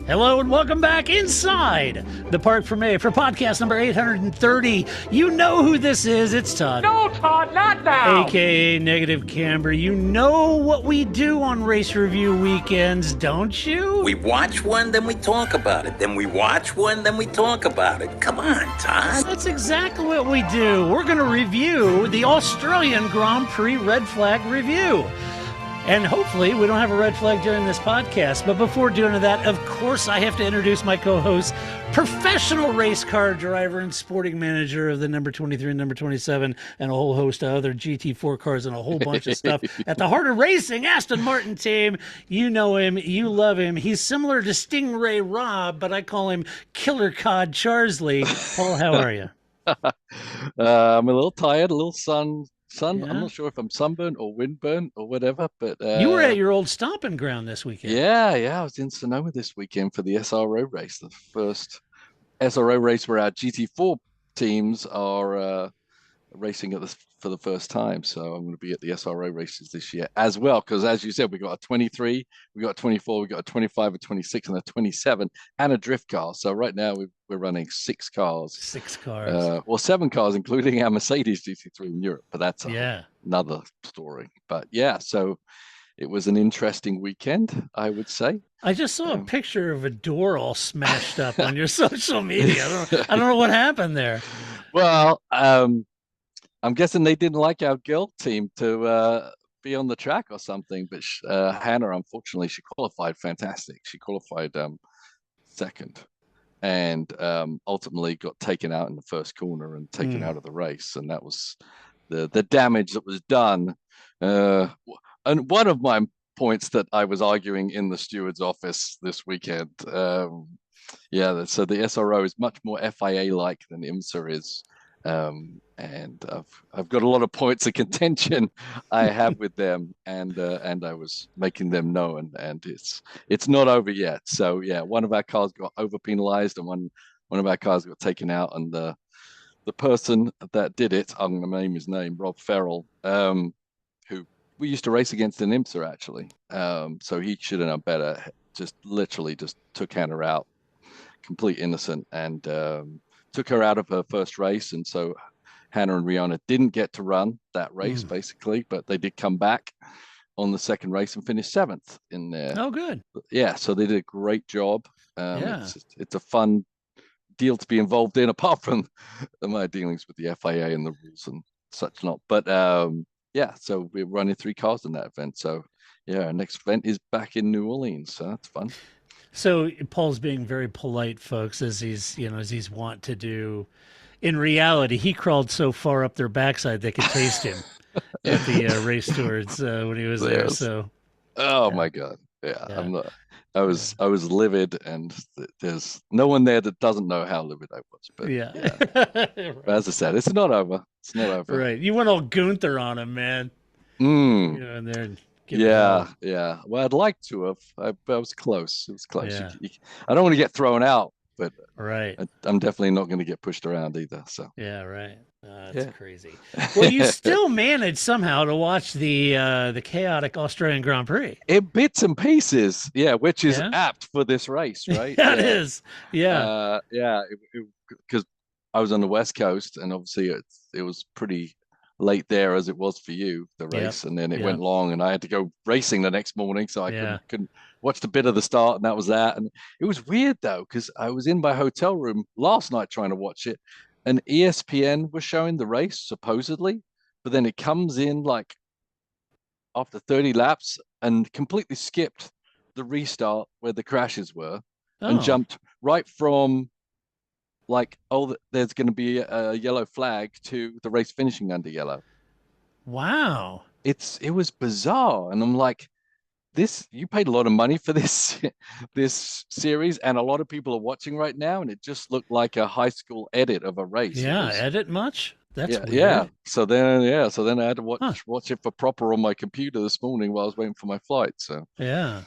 Hello and welcome back inside the Parc Fermé for podcast number 830. You know who this is. It's Todd. No, Todd, not now. AKA Negative Camber. You know what we do on race review weekends, don't you? We watch one, then we talk about it. Then we watch one, then we talk about it. Come on, Todd. That's exactly what we do. We're going to review the Australian Grand Prix Red Flag Review. And hopefully we don't have a red flag during this podcast. But before doing that, of course, I have to introduce my co-host, professional race car driver and sporting manager of the number 23 and number 27, and a whole host of other GT4 cars and a whole bunch of stuff at the Heart of Racing Aston Martin team. You know him. You love him. He's similar to Stingray Rob, but I call him Killer Cod Charsley. Paul, how are you? I'm a little tired, a little sun. Yeah. I'm not sure if I'm sunburned or windburnt or whatever, but you were at your old stomping ground this weekend. Yeah, I was in Sonoma this weekend for the SRO race, the first SRO race where our GT4 teams are racing for the first time. So I'm going to be at the SRO races this year as well, because as you said, we got a 23, we got a 24, we got a 25, a 26, and a 27, and a drift car. So right now we're running 6 cars. 6 cars. Well, 7 cars, including our Mercedes GT3 in Europe, but that's another story. But yeah, so it was an interesting weekend, I would say. I just saw a picture of a door all smashed up on your social media. I don't know what happened there. Well, I'm guessing they didn't like our girl team to be on the track or something. But Hannah, unfortunately, she qualified fantastic. She qualified second, and ultimately got taken out in the first corner and taken out of the race. And that was the damage that was done. And one of my points that I was arguing in the steward's office this weekend, so the SRO is much more FIA-like than IMSA is. And I've got a lot of points of contention I have with them, and I was making them know, and it's not over yet. So yeah, one of our cars got over penalized, and one of our cars got taken out, and the person that did it, I'm going to name his name, Rob Farrell, who we used to race against in IMSA actually. So he should have known better. Just literally just took Hannah out, complete innocent, and took her out of her first race. And so Hannah and Rihanna didn't get to run that race basically, but they did come back on the second race and finish 7th in there. Oh, good. Yeah, so they did a great job. It's a fun deal to be involved in, apart from my dealings with the FIA and the rules and such not. But so we're running 3 cars in that event. So yeah, our next event is back in New Orleans, so that's fun. So Paul's being very polite, folks, as he's wont to do. In reality, he crawled so far up their backside they could taste him at the race tours when he was there. So, my God, yeah. I was livid, and there's no one there that doesn't know how livid I was. But right. But as I said, it's not over. It's not over. Right. You went all Gunther on him, man. And there. Yeah. Well, I'd like to have. I was close. It was close. Yeah. I don't want to get thrown out, but right. I'm definitely not going to get pushed around either. So yeah, right. That's crazy. Well, you still managed somehow to watch the chaotic Australian Grand Prix in bits and pieces. Yeah, which is apt for this race, right? It is. Yeah. Because I was on the West Coast, and obviously it was pretty late there, as it was for you, the race, and then it went long, and I had to go racing the next morning, so I couldn't watch the bit of the start, and that was that. And it was weird though, because I was in my hotel room last night trying to watch it, and ESPN was showing the race supposedly, but then it comes in like after 30 laps and completely skipped the restart where the crashes were, and jumped right from like, there's going to be a yellow flag to the race finishing under yellow. Wow. It was bizarre. And I'm like, you paid a lot of money for this series, and a lot of people are watching right now, and it just looked like a high school edit of a race. Yeah, edit much? That's weird. Yeah. So then I had to watch it for proper on my computer this morning while I was waiting for my flight. So yeah.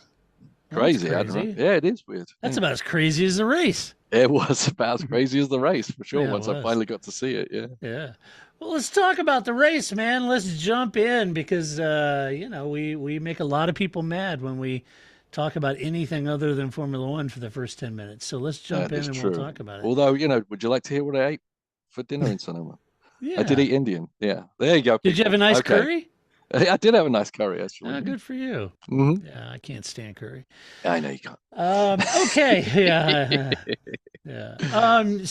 Crazy. I don't know. Yeah, it is weird. That's about as crazy as the race. It was about as crazy as the race, for sure, once I finally got to see it, Yeah. Well, let's talk about the race, man. Let's jump in, because, we make a lot of people mad when we talk about anything other than Formula One for the first 10 minutes. So let's jump That in is and we'll true. talk about it. Although, would you like to hear what I ate for dinner in Sonoma? I did Yeah. eat Indian. Yeah. There you go, Did you have a people. nice Okay. curry? I did have a nice curry, actually. Oh, good for you. Hmm. Yeah, I can't stand curry. I know you can't. Okay. Yeah. Yeah. All right.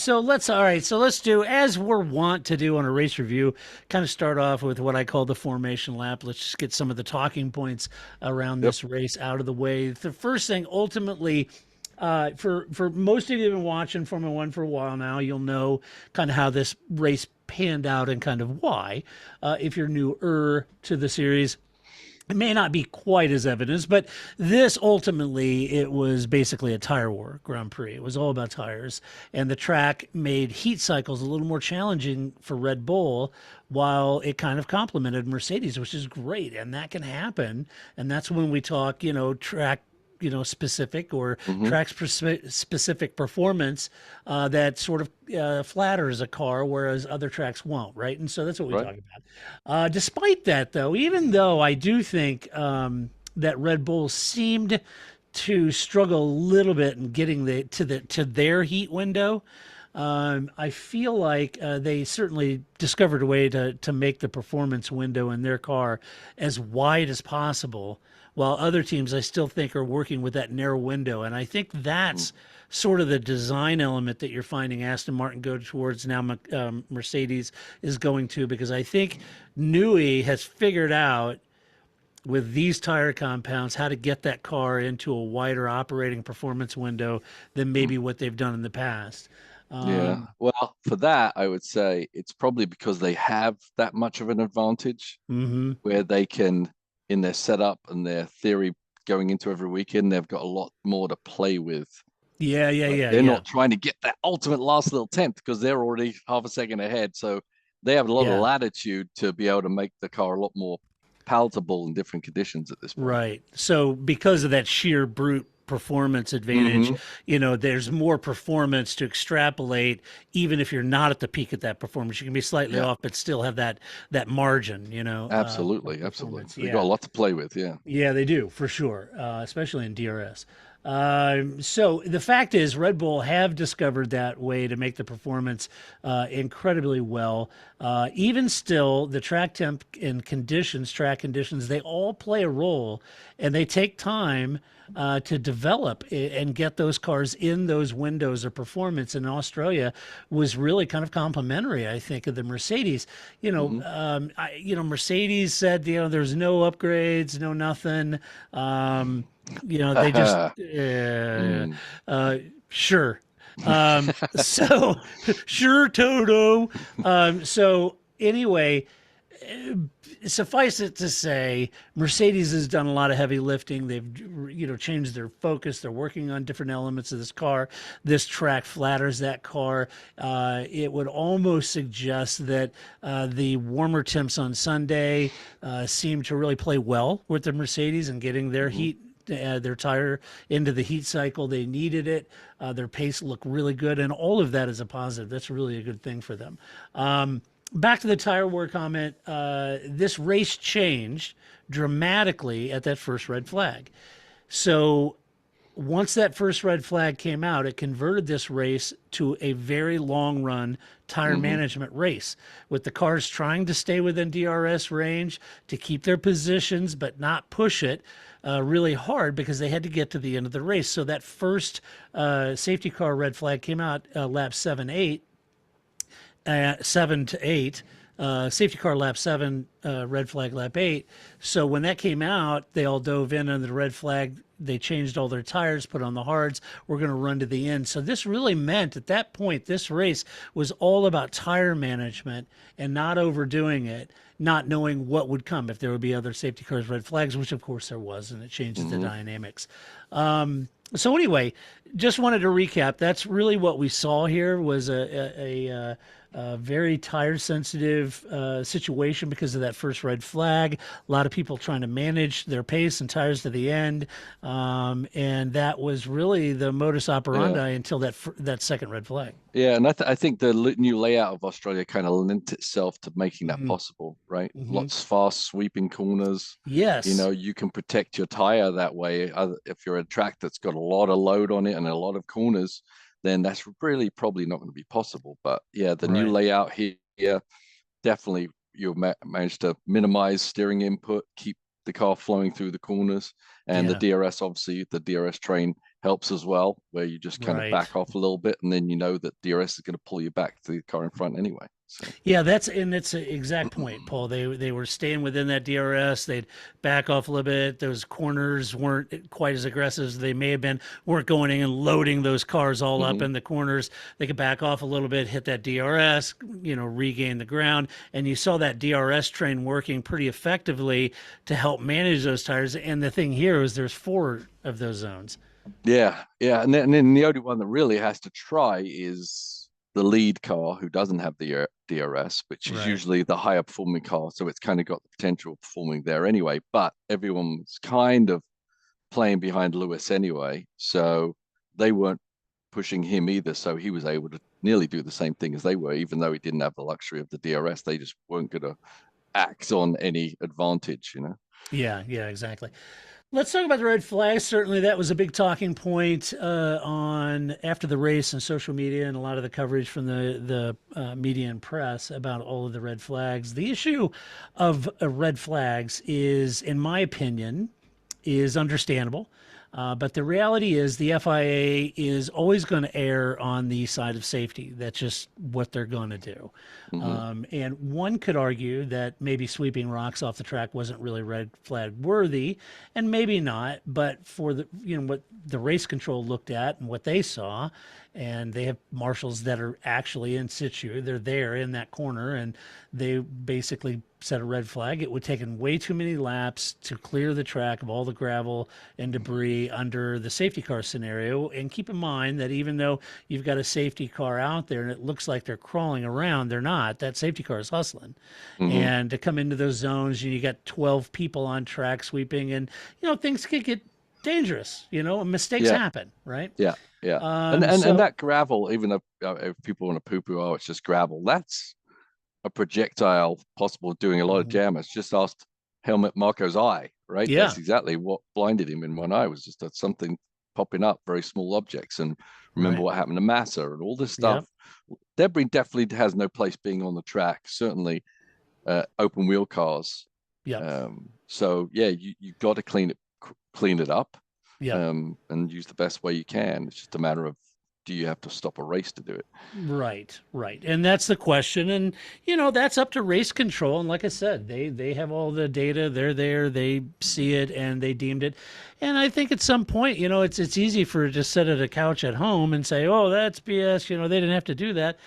So let's do, as we're wont to do on a race review, kind of start off with what I call the formation lap. Let's just get some of the talking points around Yep. this race out of the way. The first thing, ultimately, for most of you who've been watching Formula One for a while now, you'll know kind of how this race panned out and kind of why. If you're newer to the series, it may not be quite as evidence, but this ultimately, it was basically a tire war Grand Prix. It was all about tires, and the track made heat cycles a little more challenging for Red Bull, while it kind of complemented Mercedes, which is great, and that can happen. And that's when we talk, track, specific or Hmm. track specific performance that sort of flatters a car, whereas other tracks won't, right? And so that's what we Right. talk about. Despite that, though, even though I do think that Red Bull seemed to struggle a little bit in getting to their heat window, I feel like they certainly discovered a way to make the performance window in their car as wide as possible, while other teams I still think are working with that narrow window. And I think Mm. that's sort of the design element that you're finding Aston Martin go towards now. Mercedes is going to, because I think Newey has figured out with these tire compounds how to get that car into a wider operating performance window than Mm. maybe what they've done in the past. Yeah. Well, for that, I would say it's probably because they have that much of an advantage Mm-hmm. where they can, in their setup and their theory going into every weekend, they've got a lot more to play with. Yeah, yeah, Right? yeah, They're yeah, not trying to get that ultimate last little tenth because they're already half a second ahead. So they have a lot of yeah. latitude to be able to make the car a lot more palatable in different conditions at this point. Right. So because of that sheer brute performance advantage, Hmm. there's more performance to extrapolate, even if you're not at the peak at that performance. You can be slightly Yeah, off, but still have that margin, of absolutely. Absolutely. performance. They've got Yeah. a lot to play with. Yeah. Yeah, they do for sure, especially in DRS. So the fact is, Red Bull have discovered that way to make the performance incredibly well. Even still, the track temp and track conditions, they all play a role, and they take time to develop and get those cars in those windows of performance. And Australia was really kind of complimentary, I think, of the Mercedes. Hmm. Mercedes said, there's no upgrades, no nothing. They just, Mm. sure. So, sure, Toto. So, anyway, suffice it to say, Mercedes has done a lot of heavy lifting. They've, changed their focus. They're working on different elements of this car. This track flatters that car. It would almost suggest that the warmer temps on Sunday seem to really play well with the Mercedes and getting their Hmm. heat. Their tire into the heat cycle. They needed it. Their pace looked really good, and all of that is a positive. That's really a good thing for them. Back to the tire war comment. This race changed dramatically at that first red flag. So once that first red flag came out, it converted this race to a very long run tire Hmm. management race, with the cars trying to stay within DRS range to keep their positions but not push it really hard, because they had to get to the end of the race. So that first safety car red flag came out lap 7 to 8. Safety car lap 7, red flag lap 8. So when that came out, they all dove in under the red flag. They changed all their tires, put on the hards. We're going to run to the end. So this really meant, at that point, this race was all about tire management and not overdoing it, not knowing what would come, if there would be other safety cars red flags, which of course there was, and it changes the Hmm. dynamics. So anyway, just wanted to recap. That's really what we saw here, was very tire sensitive situation because of that first red flag. A lot of people trying to manage their pace and tires to the end, and that was really the modus Yeah. operandi until that second red flag. Yeah, and I think the new layout of Australia kind of lent itself to making that Hmm. possible, right? Hmm. Lots fast sweeping corners. Yes. You can protect your tire that way. If you're a track that's got a lot of load on it and a lot of corners, then that's really probably not going to be possible. But yeah, the new Right. layout here definitely you'll manage to minimize steering input, keep the car flowing through the corners, and the Yeah. DRS obviously the DRS train helps as well, where you just kind of Right. back off a little bit, and then you know that DRS is going to pull you back to the car in front anyway. So Yeah, it's an exact point, Paul. They were staying within that DRS. They'd back off a little bit. Those corners weren't quite as aggressive as they may have been. Weren't going in and loading those cars all up mhm. in the corners. They could back off a little bit, hit that DRS, regain the ground, and you saw that DRS train working pretty effectively to help manage those tires. And the thing here is there's four of those zones. Yeah, and then the only one that really has to try is the lead car who doesn't have the DRS, which is Right. usually the higher performing car, so it's kind of got the potential of performing there anyway. But everyone's kind of playing behind Lewis anyway, so they weren't pushing him either. So he was able to nearly do the same thing as they were, even though he didn't have the luxury of the DRS. They just weren't going to act on any advantage. Yeah, yeah, exactly. Let's talk about the red flags. Certainly, that was a big talking point on after the race and social media and a lot of the coverage from the media and press about all of the red flags. The issue of red flags is, in my opinion, is understandable. But the reality is the FIA is always going to err on the side of safety. That's just what they're going to do. Hmm. And one could argue that maybe sweeping rocks off the track wasn't really red flag worthy, and maybe not. But for what the race control looked at and what they saw, and they have marshals that are actually in situ. They're there in that corner, and they basically set a red flag. It would have taken way too many laps to clear the track of all the gravel and debris under the safety car scenario. And keep in mind that even though you've got a safety car out there and it looks like they're crawling around, they're not. That safety car is hustling. Hmm. And to come into those zones, you got 12 people on track sweeping, and things could get dangerous. Mistakes Yeah, happen, right? yeah, yeah. And Um, and and so that gravel, even if people want to poo-poo, oh, it's just gravel. That's a projectile possible doing a lot of mhm. damage. Just asked Helmut Marko's eye, right? Yeah, That's exactly what blinded him in one eye was just that something popping up, very small objects. And remember right. what happened to Massa and all this stuff. Yep, Debris definitely has no place being on the track. Certainly, open wheel cars. yep, So yeah, you got to clean it up, yep. and use the best way you can. It's just a matter of do you have to stop a race to do it? Right, right. And that's the question. And that's up to race control. And like I said, they have all the data. They're there, they see it, and they deemed it. And I think at some point, it's easy for to sit at a couch at home and say, "Oh, that's BS." They didn't have to do that.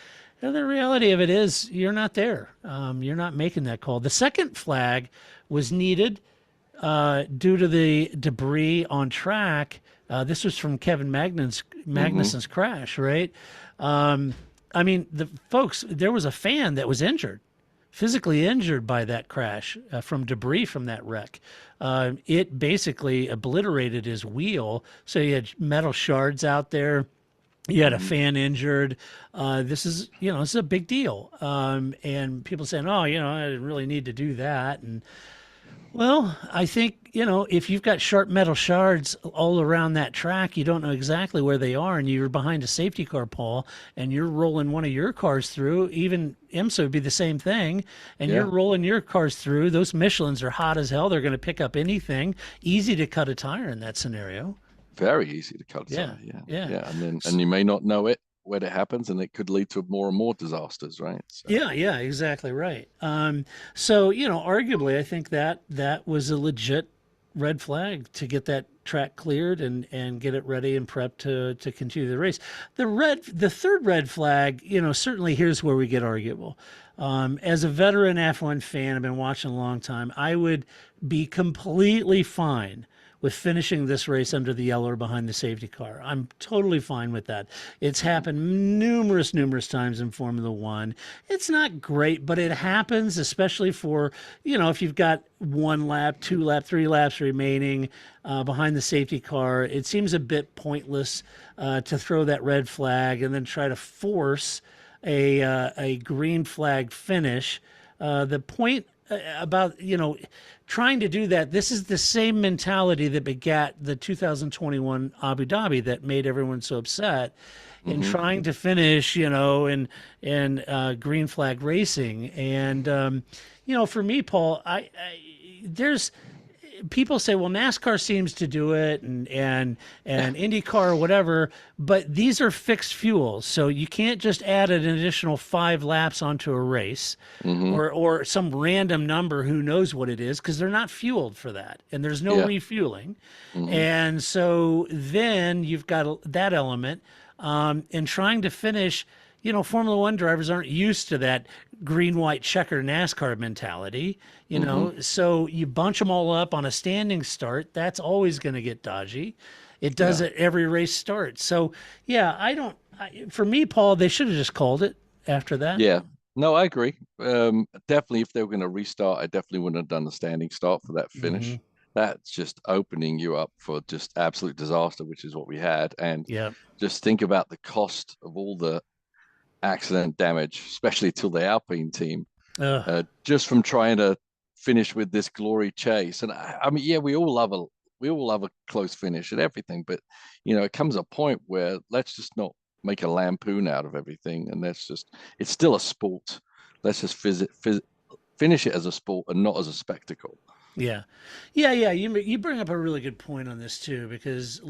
And the reality of it is, you're not there. You're not making that call. The second flag was needed due to the debris on track. This was from Kevin Hmm. Magnussen's crash, right? I mean, there was a fan that was injured, physically injured by that crash from debris from that wreck. It basically obliterated his wheel. So you had metal shards out there. You had a Hmm. fan injured. This is a big deal. And people saying, "Oh, I didn't really need to do that." And well, I think, if you've got sharp metal shards all around that track, you don't know exactly where they are, and you're behind a safety car, Paul, and you're rolling one of your cars through, even IMSA would be the same thing, and you're Yeah, rolling your cars through. Those Michelins are hot as hell. They're going to pick up anything. Easy to cut a tire in that scenario. very easy to cut a Yeah, tire. Yeah, yeah. yeah, and you may not know it when it happens, and it could lead to more and more disasters, right? So Yeah, yeah, exactly right. So arguably, I think that was a legit red flag to get that track cleared and get it ready and prepped to continue the race. The third red flag, certainly here's where we get arguable. As a veteran F1 fan, I've been watching a long time. I would be completely fine with finishing this race under the yellow or behind the safety car. I'm totally fine with that. It's happened numerous times in Formula One. It's not great, but it happens, especially for, if you've got 1 lap, 2 lap, 3 laps remaining behind the safety car. It seems a bit pointless to throw that red flag and then try to force a green flag finish. The point about trying to do that, this is the same mentality that begat the 2021 Abu Dhabi that made everyone so upset in trying to finish in green flag racing. And for me, Paul, there's people say, well, NASCAR seems to do it and IndyCar or whatever, but these are fixed fuels. So you can't just add an additional 5 laps onto a race or some random number, who knows what it is, because they're not fueled for that. And there's no refueling. And so then you've got that element in trying to finish. Formula One drivers aren't used to that green, white, checker NASCAR mentality, so you bunch them all up on a standing start. That's always going to get dodgy. It does at every race start. So, for me, Paul, they should have just called it after that. Yeah. No, I agree. Definitely, if they were going to restart, I definitely wouldn't have done the standing start for that finish. That's just opening you up for just absolute disaster, which is what we had. And just think about the cost of all the accident damage, especially to the Alpine team, just from trying to finish with this glory chase. And I mean, we all love a close finish and everything, but it comes a point where let's just not make a lampoon out of everything, and it's still a sport. Let's just finish it as a sport and not as a spectacle. Yeah. You bring up a really good point on this too, because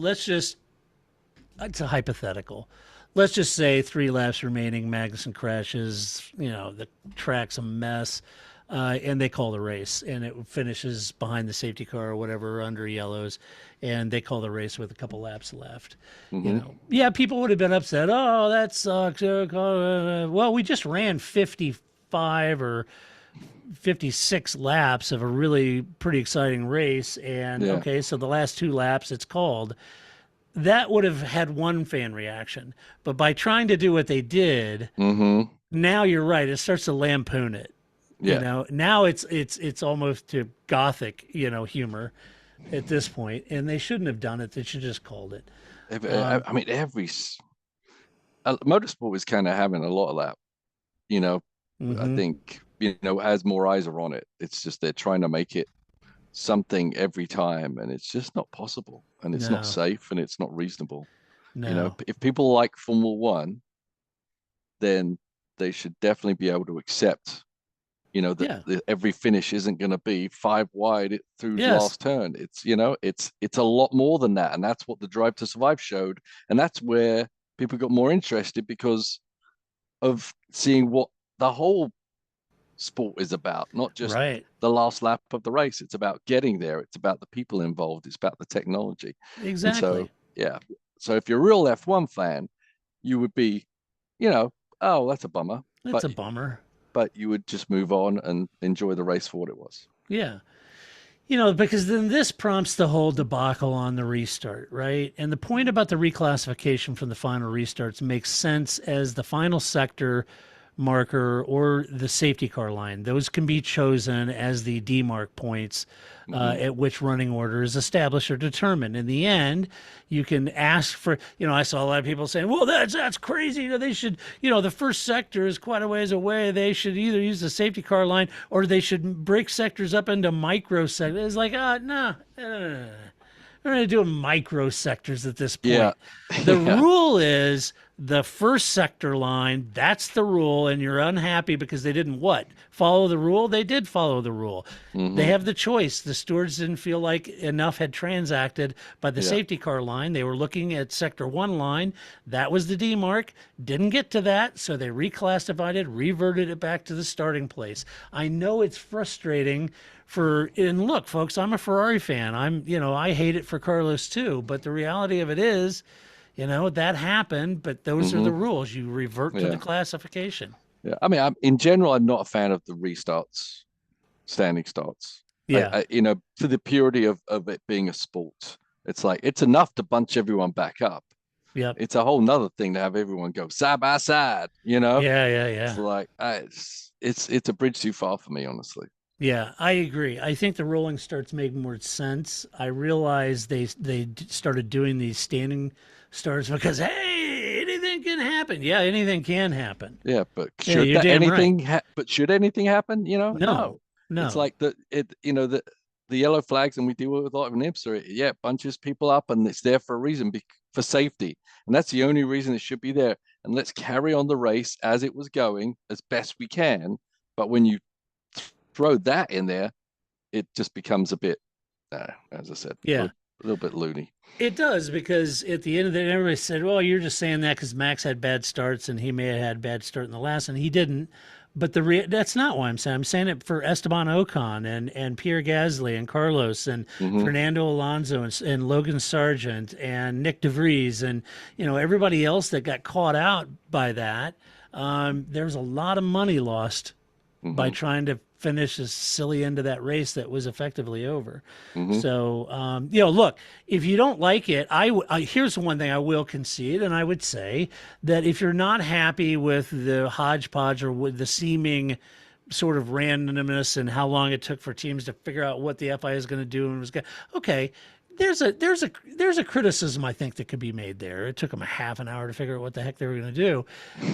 it's a hypothetical. Let's just say 3 laps remaining, Magnussen crashes, the track's a mess, and they call the race, and it finishes behind the safety car or whatever under yellows, and they call the race with a couple laps left. People would have been upset. Oh, that sucks. Well, we just ran 55 or 56 laps of a really pretty exciting race, and okay, so the last 2 laps it's called. That would have had one fan reaction, but by trying to do what they did, now you're right. It starts to lampoon it. Now it's almost to gothic, humor at this point, and they shouldn't have done it. They should just called it. I mean, motorsport is kind of having a lot of that. I think as more eyes are on it, it's just they're trying to make it something every time, and it's just not possible, and it's not safe, and it's not reasonable. If people like Formula One, then they should definitely be able to accept that every finish isn't going to be 5 wide through the last turn. It's it's a lot more than that, and that's what the Drive to Survive showed, and that's where people got more interested, because of seeing what the whole sport is about, not just the last lap of the race. It's about getting there. It's about the people involved. It's about the technology. Exactly. And so if you're a real F1 fan, you would be, oh, that's a bummer. That's a bummer. But you would just move on and enjoy the race for what it was. Yeah. Because then this prompts the whole debacle on the restart, right? And the point about the reclassification from the final restarts makes sense as the final sector marker or the safety car line. Those can be chosen as the demarc points at which running order is established or determined. In the end, you can ask for, I saw a lot of people saying, well, that's crazy. They should, the first sector is quite a ways away. They should either use the safety car line or they should break sectors up into micro sectors. It's like, no. We're going to do micro sectors at this point. The rule is the first sector line. That's the rule. And you're unhappy because they didn't follow the rule? They did follow the rule. They have the choice. The stewards didn't feel like enough had transacted by the safety car line. They were looking at sector 1 line. That was the demarc. Didn't get to that. So they reclassified it, reverted it back to the starting place. I know it's frustrating and look, folks, I'm a Ferrari fan. I hate it for Carlos too, but the reality of it is, that happened, but those are the rules. You revert to the classification. Yeah. I mean, in general, I'm not a fan of the restarts, standing starts. Yeah. To the purity of it being a sport. It's like it's enough to bunch everyone back up. Yep. It's a whole nother thing to have everyone go side by side. Yeah. Yeah. It's Yeah. like it's a bridge too far for me, honestly. Yeah, I agree. I think the rolling starts make more sense. I realize they started doing these standing starts because hey, anything can happen. Yeah, anything can happen. Yeah, but Yeah, should you're that damn right. anything but should anything happen? No, No. It's no. like the yellow flags, and we deal with a lot of nips, or yeah, bunches people up, and it's there for a reason, for safety, and that's the only reason it should be there. And let's carry on the race as it was going as best we can. But when you throw that in there, it just becomes a bit, as I said, Yeah, a little bit loony. it does because at the end of the day, everybody said, "Well, you're just saying that because Max had bad starts and he may have had bad start in the last, and he didn't." But that's not why I'm saying. I'm saying it for Esteban Ocon and Pierre Gasly and Carlos and Hmm. Fernando Alonso and Logan Sargent and Nick DeVries and everybody else that got caught out by that. There's a lot of money lost by Hmm. trying to finish this silly end of that race that was effectively over. Hmm. So, look, if you don't like it, here's one thing I will concede, and I would say that if you're not happy with the hodgepodge or with the seeming sort of randomness and how long it took for teams to figure out what the FIA is going to do and was going, okay. There's a criticism I think that could be made there. It took them a half an hour to figure out what the heck they were going to do.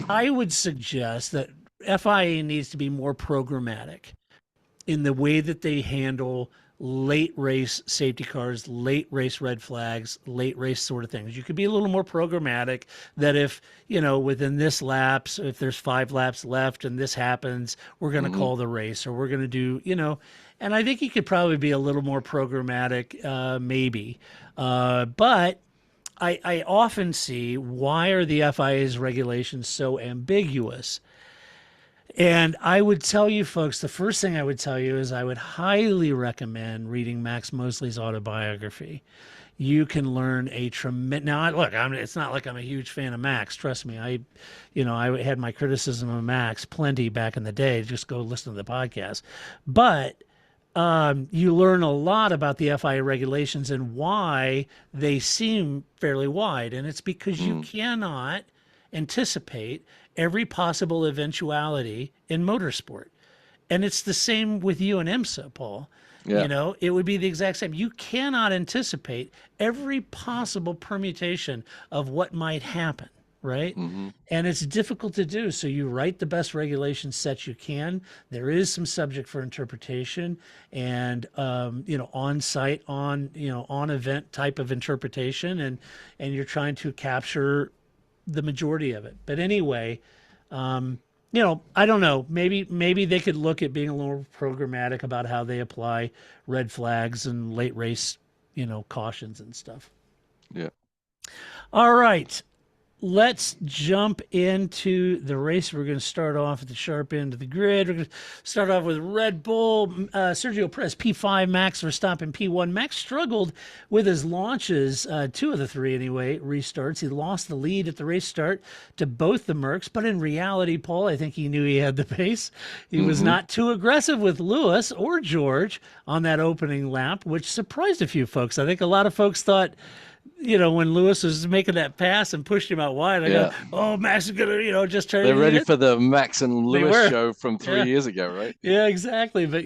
I would suggest that FIA needs to be more programmatic in the way that they handle late race safety cars, late race red flags, late race sort of things. You could be a little more programmatic that if, within this laps, if there's 5 laps left and this happens, we're going to Hmm. call the race or we're going to do, and I think you could probably be a little more programmatic, maybe. But I often see why are the FIA's regulations so ambiguous? And I would tell you folks, the first thing I would tell you is I would highly recommend reading Max Mosley's autobiography. You can learn a tremendous. Now, look, it's not like I'm a huge fan of Max. Trust me, I had my criticism of Max plenty back in the day. Just go listen to the podcast. But you learn a lot about the FIA regulations and why they seem fairly wide. And it's because you cannot anticipate every possible eventuality in motorsport. And it's the same with you and IMSA, Paul. Yeah. It would be the exact same. You cannot anticipate every possible permutation of what might happen, right? Hmm. And it's difficult to do. So you write the best regulation sets you can. There is some subject for interpretation and, on site, on event type of interpretation. And you're trying to capture the majority of it. But anyway, I don't know. Maybe they could look at being a little programmatic about how they apply red flags and late race, cautions and stuff. Yeah. All right. Let's jump into the race. We're going to start off at the sharp end of the grid. We're going to start off with Red Bull, Sergio Perez, P5, Max Verstappen, P1. Max struggled with his launches, 2 of the 3 anyway, restarts. He lost the lead at the race start to both the Mercs, but in reality, Paul, I think he knew he had the pace. He was not too aggressive with Lewis or George on that opening lap, which surprised a few folks. I think a lot of folks thought, when Lewis was making that pass and pushed him out wide, I go, oh, Max is going to, just try to. They're ready for the Max and They were. Lewis show from 3 years ago, right? Yeah, exactly. But,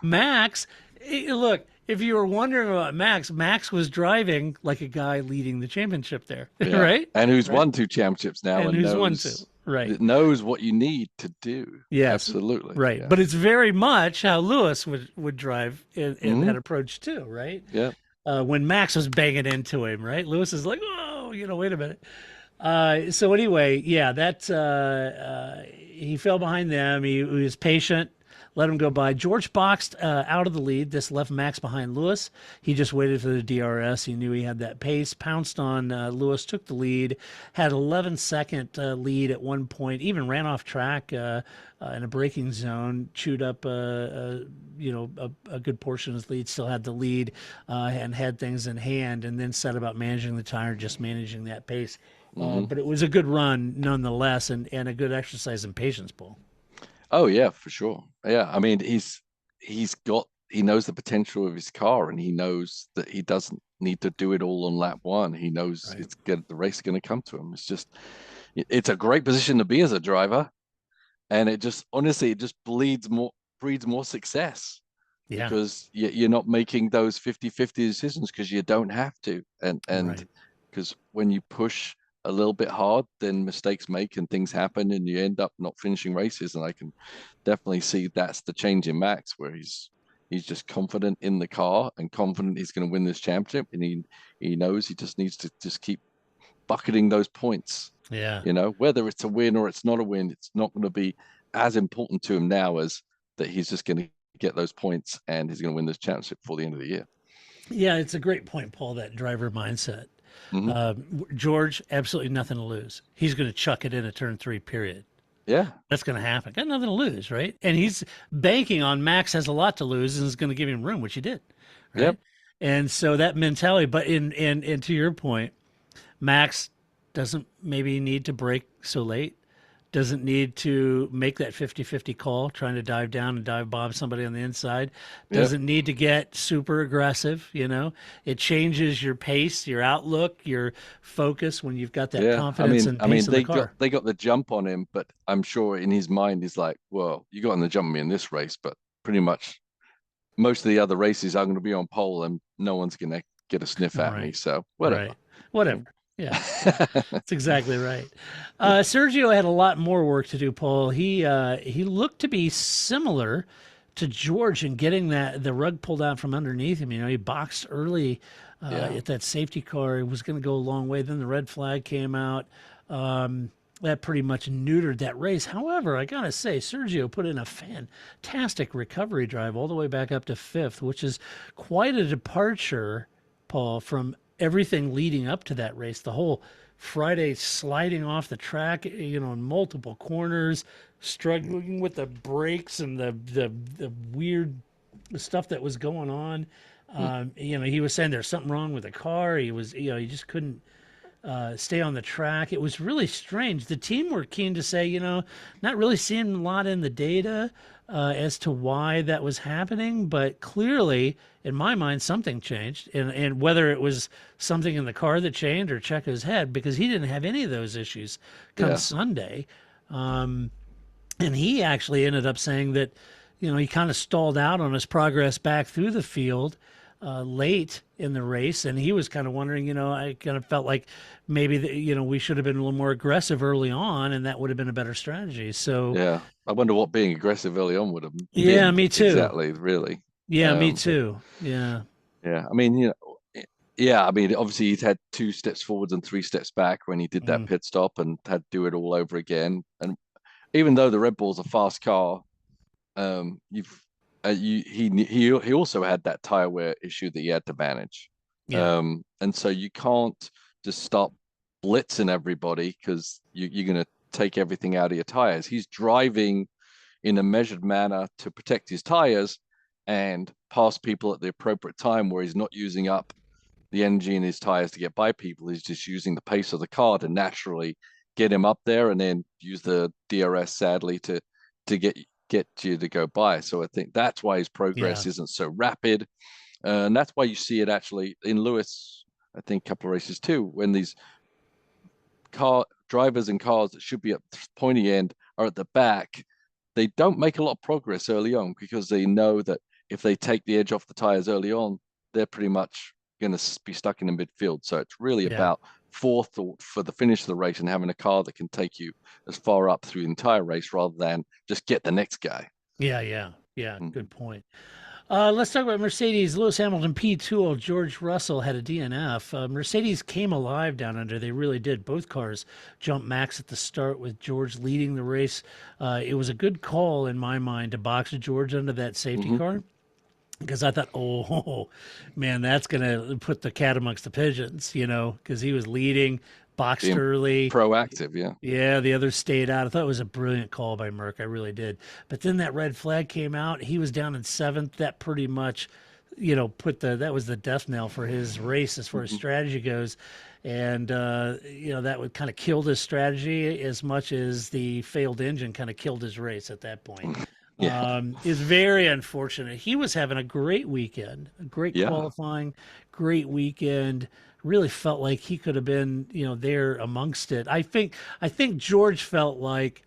Max, look, if you were wondering about Max, Max was driving like a guy leading the championship there, right? And who's won 2 championships now And and who's knows, won 2, right? knows what you need to do. Yes, Absolutely. right. Yeah. But it's very much how Lewis would drive in that approach too, right? Yeah. When Max was banging into him, right? Lewis is like, oh, wait a minute. So anyway, yeah, he fell behind them. He was patient, let him go by. George boxed out of the lead. This left Max behind Lewis. He just waited for the DRS. He knew he had that pace. Pounced on Lewis, took the lead, had 11-second lead at one point, even ran off track in a braking zone, chewed up a good portion of his lead, still had the lead and had things in hand, and then set about managing the tire, just managing that pace. But it was a good run nonetheless, and a good exercise in patience, Paul. Oh yeah, for sure. Yeah, I mean he's got he knows the potential of his car, and he knows that he doesn't need to do it all on lap one. He knows Right. the race is going to come to him. It's a great position to be as a driver, and it just honestly it just breeds more success Yeah. because you're not making those 50-50 decisions because you don't have to, and Right. because when you push a little bit hard, then mistakes make and things happen, and you end up not finishing races. And I can definitely see that's the change in Max, where he's just confident in the car and confident he's going to win this championship, and he knows he just needs to just keep bucketing those points. Yeah. Whether it's a win or it's not a win, it's not going to be as important to him now as that he's just going to get those points and he's going to win this championship before the end of the year. Yeah, it's a great point, Paul, that driver mindset. Hmm. George, absolutely nothing to lose. He's going to chuck it in at turn 3, period. Yeah. That's going to happen. Got nothing to lose, right? And he's banking on Max has a lot to lose and is going to give him room, which he did, right? Yep. And so that mentality, but in to your point, Max doesn't maybe need to brake so late, doesn't need to make that 50-50 call, trying to dive down and dive bomb somebody on the inside, Yep. doesn't need to get super aggressive. It changes your pace, your outlook, your focus when you've got that Yeah. confidence and pace of the car. They got the jump on him, but I'm sure in his mind he's like, well, you got on the jump on me in this race, but pretty much most of the other races I'm going to be on pole and no one's going to get a sniff at me. Right. So whatever. Right. Whatever. Yeah, that's exactly right. Sergio had a lot more work to do, Paul. He looked to be similar to George in getting the rug pulled out from underneath him. He boxed early Yeah. at that safety car. It was going to go a long way. Then the red flag came out. That pretty much neutered that race. However, I gotta say, Sergio put in a fantastic recovery drive all the way back up to 5th, which is quite a departure, Paul, from everything leading up to that race. The whole Friday sliding off the track, in multiple corners, struggling with the brakes and the weird stuff that was going on. He was saying there's something wrong with the car. He just couldn't stay on the track. It was really strange. The team were keen to say, not really seeing a lot in the data as to why that was happening, but clearly, in my mind, something changed. And whether it was something in the car that changed or Checo's head, because he didn't have any of those issues come Yeah. Sunday. And he actually ended up saying that, he kind of stalled out on his progress back through the field late in the race, and he was kind of wondering, I kind of felt like maybe we should have been a little more aggressive early on, and that would have been a better strategy. So Yeah. I wonder what being aggressive early on would have yeah, been. me too. Exactly, really. Yeah, me Um, too. Yeah, yeah. Obviously he'd had 2 steps forwards and 3 steps back when he did that pit stop and had to do it all over again. And even though the Red Bull's a fast car, you've he also had that tire wear issue that he had to manage. yeah, And so you can't just start blitzing everybody because you're going to take everything out of your tires. He's driving in a measured manner to protect his tires and pass people at the appropriate time, where he's not using up the energy in his tires to get by people. He's just using the pace of the car to naturally get him up there, and then use the DRS sadly to get you to go by. So I think that's why his progress yeah, isn't so rapid, and that's why you see it actually in Lewis. I think a couple of races too, when these car drivers and cars that should be at the pointy end are at the back, they don't make a lot of progress early on because they know that if they take the edge off the tires early on, they're pretty much going to be stuck in the midfield. So it's really yeah, about forethought for the finish of the race and having a car that can take you as far up through the entire race rather than just get the next guy. yeah. Mm. Good point. Let's talk about Mercedes. Lewis Hamilton P2. George Russell had a DNF. Mercedes came alive down under. They really did. Both cars jumped Max at the start with George leading the race. It was a good call in my mind to box George under that safety car, because I thought, oh, man, that's going to put the cat amongst the pigeons, because he was leading, boxed Being early. proactive, yeah. Yeah, the others stayed out. I thought it was a brilliant call by Merck. I really did. But then that red flag came out. He was down in 7th. That pretty much, that was the death knell for his race as far as strategy goes. And, that would kind of killed his strategy as much as the failed engine kind of killed his race at that point. Yeah. is very unfortunate. He was having a great weekend, a great Yeah. qualifying, great weekend. Really felt like he could have been, there amongst it. I think George felt like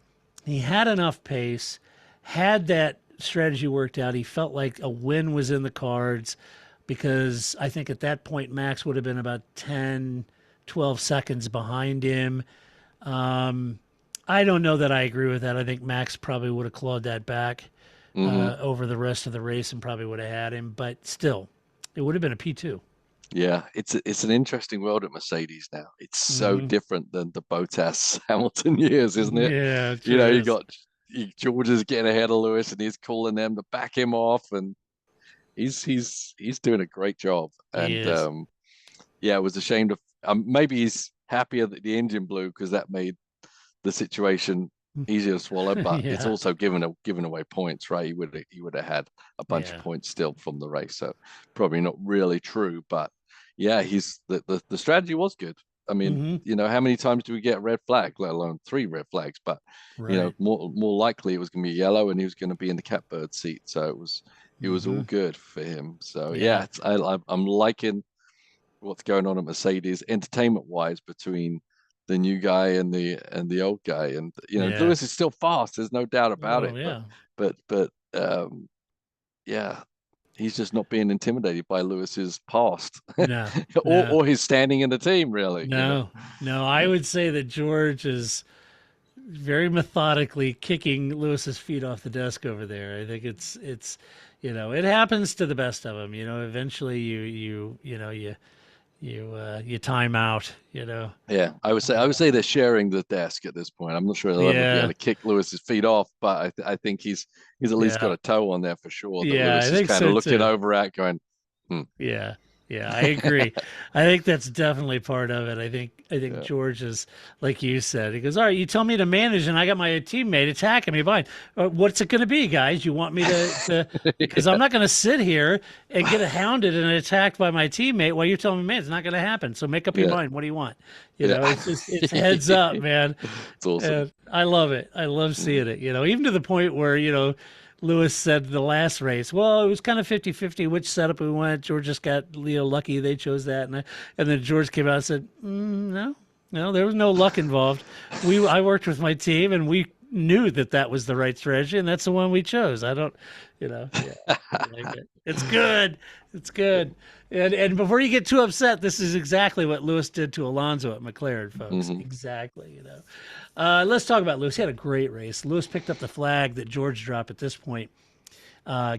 he had enough pace, had that strategy worked out. He felt like a win was in the cards because I think at that point Max would have been about 10, 12 seconds behind him. Um, I don't know that I agree with that. I think Max probably would have clawed that back Hmm. over the rest of the race and probably would have had him. But still, it would have been a P2. Yeah, it's an interesting world at Mercedes now. It's so Mm-hmm. different than the Bottas Hamilton years, isn't it? Yeah, it You know, sure you is. got George is getting ahead of Lewis, and he's calling them to back him off, and he's doing a great job. He And is. yeah, it was ashamed of. Maybe he's happier that the engine blew because that made the situation easier to swallow. But it's Yeah, also given away points, right? He would have had a bunch of yeah. points still from the race, so probably not really true. But yeah, he's the strategy was good. I mean, Mm-hmm. how many times do we get red flag, let alone 3 red flags? But Right. more likely it was going to be yellow, and he was going to be in the catbird seat. So it was all Mm-hmm. good for him. So Yeah. yeah, I'm liking what's going on at Mercedes entertainment wise between the new guy and the old guy. And Yeah. Lewis is still fast. There's no doubt about Oh, it. But yeah. but but yeah, he's just not being intimidated by Lewis's past No, or no, or his standing in the team. Really. no, no. I would say that George is very methodically kicking Lewis's feet off the desk over there. I think it happens to the best of them. Eventually you time out. Yeah, I would say they're sharing the desk at this point. I'm not sure they'll ever be able Yeah, to kick Lewis's feet off, but I think he's at least got yeah, a toe on there for sure. That yeah. I Lewis is think kind of so looking too. over at, going, hmm. Yeah. Yeah, I agree. I think that's definitely part of it. I think Yeah, George is like you said. He goes, "All right, you tell me to manage, and I got my teammate attacking me. Fine. What's it going to be, guys? You want me to? Because I'm not going to sit here and get hounded and attacked by my teammate while you're telling me, man, it's not going to happen. So make up your yeah, mind. What do you want? yeah. It's heads up, man. It's awesome. And I love it. I love Mhm. seeing it. Even to the point where Lewis said the last race, well, it was kind of 50-50 which setup we went. George just got lucky. They chose that. And then George came out and said, no, no, there was no luck involved. I worked with my team and we knew that was the right strategy. And that's the one we chose. I don't, yeah, I like it. It's good. It's good. And before you get too upset, this is exactly what Lewis did to Alonso at McLaren, folks. Mhm. Exactly. Let's talk about Lewis. He had a great race. Lewis picked up the flag that George dropped at this point,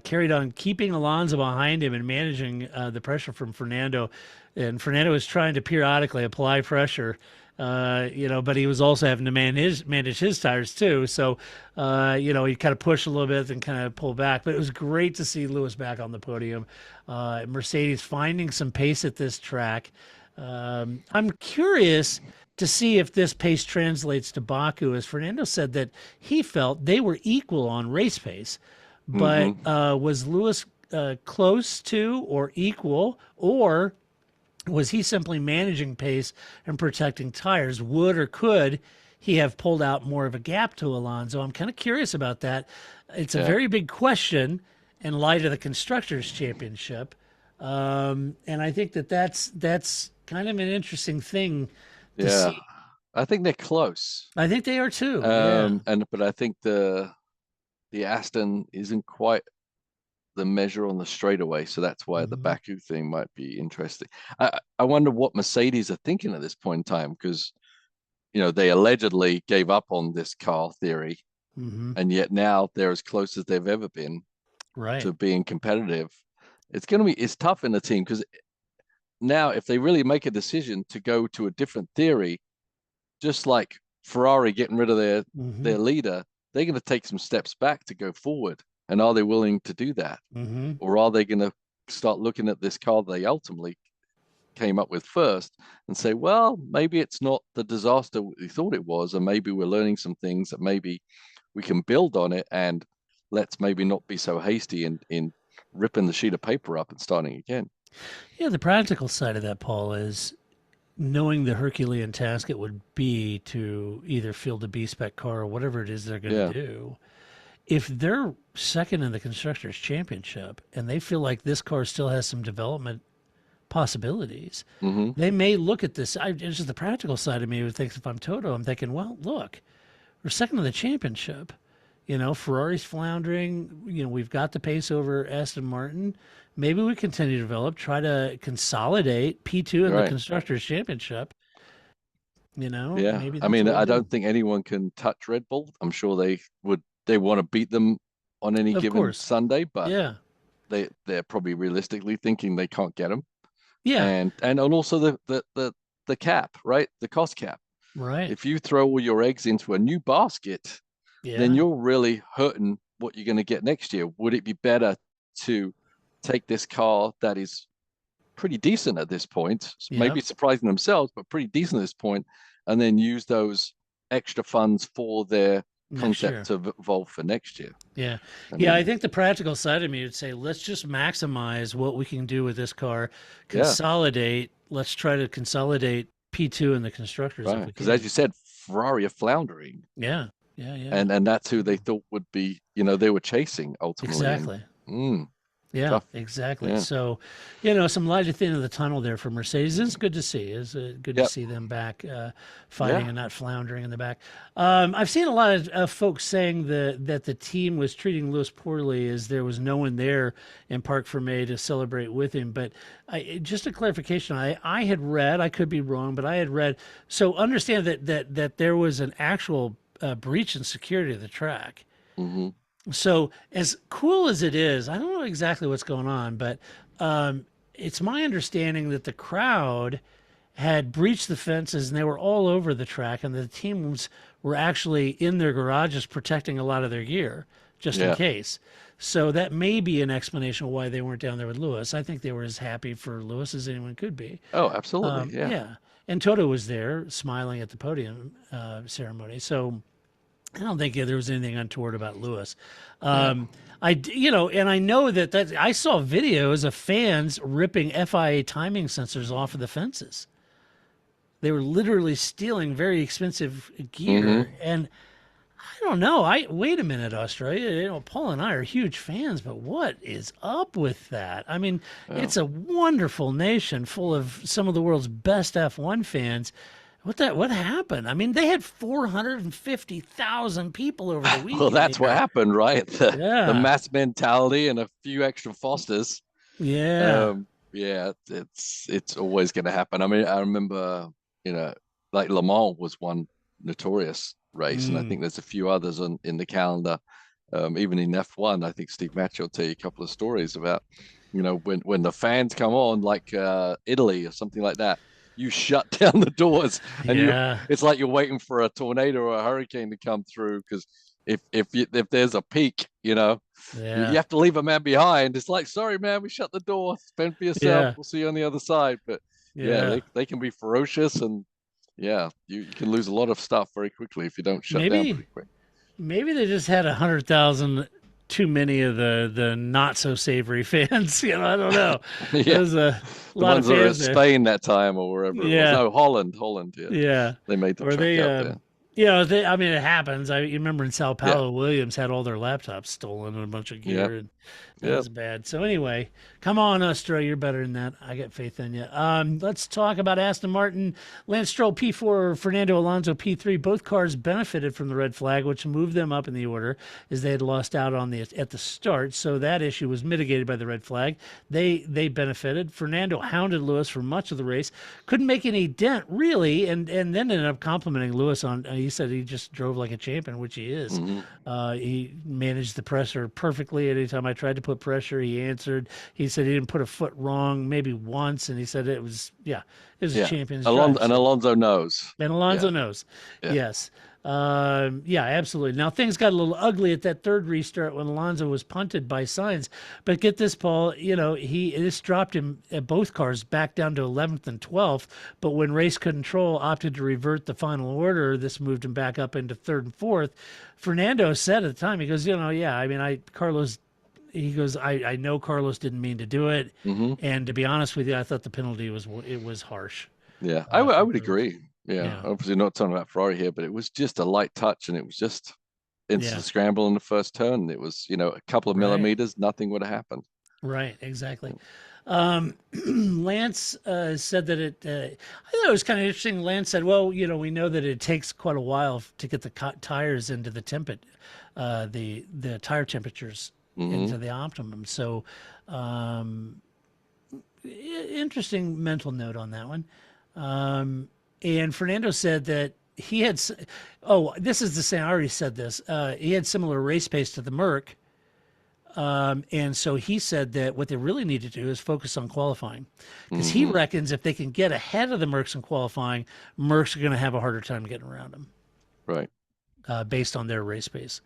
carried on keeping Alonso behind him and managing the pressure from Fernando. And Fernando was trying to periodically apply pressure, but he was also having to manage his tires too. So, he kind of pushed a little bit and kind of pulled back. But it was great to see Lewis back on the podium. Mercedes finding some pace at this track. I'm curious to see if this pace translates to Baku, as Fernando said that he felt they were equal on race pace, but Mhm. was Lewis close to or equal, or was he simply managing pace and protecting tires? Would or could he have pulled out more of a gap to Alonso? I'm kind of curious about that. It's a Yeah. very big question in light of the Constructors' Championship. And I think that's kind of an interesting thing to Yeah. see. I think they're close. I think they are too. Yeah. But I think the Aston isn't quite the measure on the straightaway, so that's why the Hmm. Baku thing might be interesting. I wonder what Mercedes are thinking at this point in time because they allegedly gave up on this car theory, Hmm. and yet now they're as close as they've ever been Right. to being competitive. It's tough in the team because now if they really make a decision to go to a different theory, just like Ferrari getting rid of their Hmm. their leader, they're going to take some steps back to go forward. And are they willing to do that? Hmm. Or are they going to start looking at this car they ultimately came up with first and say, well, maybe it's not the disaster we thought it was, and maybe we're learning some things that maybe we can build on it, and let's maybe not be so hasty in ripping the sheet of paper up and starting again. Yeah. The practical side of that, Paul, is knowing the Herculean task it would be to either field a B spec car or whatever it is they're going to Yeah. do. if they're second in the constructors championship and they feel like this car still has some development possibilities, they may look at this. It's just the practical side of me who thinks, if I'm Toto, I'm thinking, well, look, we're second in the championship. Ferrari's floundering. We've got the pace over Aston Martin. Maybe we continue to develop, try to consolidate P2 in the constructors championship. Yeah. Maybe I mean, I don't think anyone can touch Red Bull. I'm sure they want to beat them on any given Sunday, but yeah, they're probably realistically thinking they can't get them. Yeah. And also the cap, right? The cost cap. Right. If you throw all your eggs into a new basket, then you're really hurting what you're going to get next year. Would it be better to take this car that is pretty decent at this point, maybe surprising themselves, but pretty decent at this point, and then use those extra funds for their concept to evolve for next year? Yeah. I think the practical side of me would say, let's just maximize what we can do with this car, consolidate. Let's try to consolidate P2 and the constructors. Right. Because as you said, Ferrari are floundering. Yeah. And that's who they thought would be, they were chasing ultimately. Exactly. Yeah, tough. Exactly. Yeah. So, some light at the end of the tunnel there for Mercedes. It's good to see. It's good to see them back fighting and not floundering in the back. I've seen a lot of folks saying that the team was treating Lewis poorly as there was no one there in Parc Fermé to celebrate with him. But just a clarification, I had read, I could be wrong, but I had read, so understand that there was an actual breach in security of the track. Mm-hmm. So as cool as it is, I don't know exactly what's going on, but it's my understanding that the crowd had breached the fences and they were all over the track, and the teams were actually in their garages protecting a lot of their gear just in case. So that may be an explanation of why they weren't down there with Lewis. I think they were as happy for Lewis as anyone could be. Oh, absolutely. Yeah. And Toto was there smiling at the podium ceremony. So I don't think there was anything untoward about Lewis. And I know that I saw videos of fans ripping FIA timing sensors off of the fences. They were literally stealing very expensive gear. And I don't know. Wait a minute, Australia. Paul and I are huge fans, but what is up with that? I mean, it's a wonderful nation full of some of the world's best F1 fans. What happened? I mean, they had 450,000 people over the weekend. Well, that's what happened, right? The mass mentality and a few extra Fosters. Yeah. It's always going to happen. I mean, I remember, like Le Mans was one notorious race, and I think there's a few others in the calendar. Even in F1, I think Steve Match will tell you a couple of stories about, when the fans come on, like Italy or something like that. You shut down the doors, and it's like you're waiting for a tornado or a hurricane to come through. Because if there's a peak, you have to leave a man behind. It's like, sorry, man, we shut the door. Fend for yourself. We'll see you on the other side. But they can be ferocious, and you can lose a lot of stuff very quickly if you don't shut down pretty quick. Maybe they just had 100,000 too many of the not so savory fans. I don't know. There's a lot of fans that were in Spain that time or wherever. Yeah. No, Holland. Yeah. They made the track out there. I mean, it happens. You remember in Sao Paulo, Williams had all their laptops stolen and a bunch of gear. And that was bad. So anyway, come on, Australia. You're better than that. I got faith in you. Let's talk about Aston Martin. Lance Stroll, P4, Fernando Alonso, P3. Both cars benefited from the red flag, which moved them up in the order as they had lost out at the start. So that issue was mitigated by the red flag. They benefited. Fernando hounded Lewis for much of the race. Couldn't make any dent, really, and then ended up complimenting Lewis on, he said he just drove like a champion, which he is. He managed the pressure perfectly. Anytime I tried to put pressure, he answered. He said he didn't put a foot wrong maybe once, and he said it was a champion's drive. And Alonso knows. And Alonso knows. Yes. Absolutely. Now, things got a little ugly at that third restart when Alonso was punted by Sainz. But get this, Paul, this dropped him at both cars back down to 11th and 12th. But when race control opted to revert the final order, this moved him back up into third and fourth. Fernando said at the time, he goes, Carlos, he goes, I know Carlos didn't mean to do it. And to be honest with you, I thought the penalty was harsh. Yeah, I would agree. Yeah, obviously not talking about Ferrari here, but it was just a light touch, and it was just, into Yeah. the scramble in the first turn. It was, a couple of Right. millimeters, nothing would have happened. Right, exactly. Lance said that I thought it was kind of interesting. Lance said, well, we know that it takes quite a while to get the tires into the tire temperatures into the optimum. So, um, interesting mental note on that one. And Fernando said that he had, this is the same. I already said this. He had similar race pace to the Merc. And so he said that what they really need to do is focus on qualifying because he reckons if they can get ahead of the Mercs in qualifying, Mercs are going to have a harder time getting around them Right. Based on their race pace.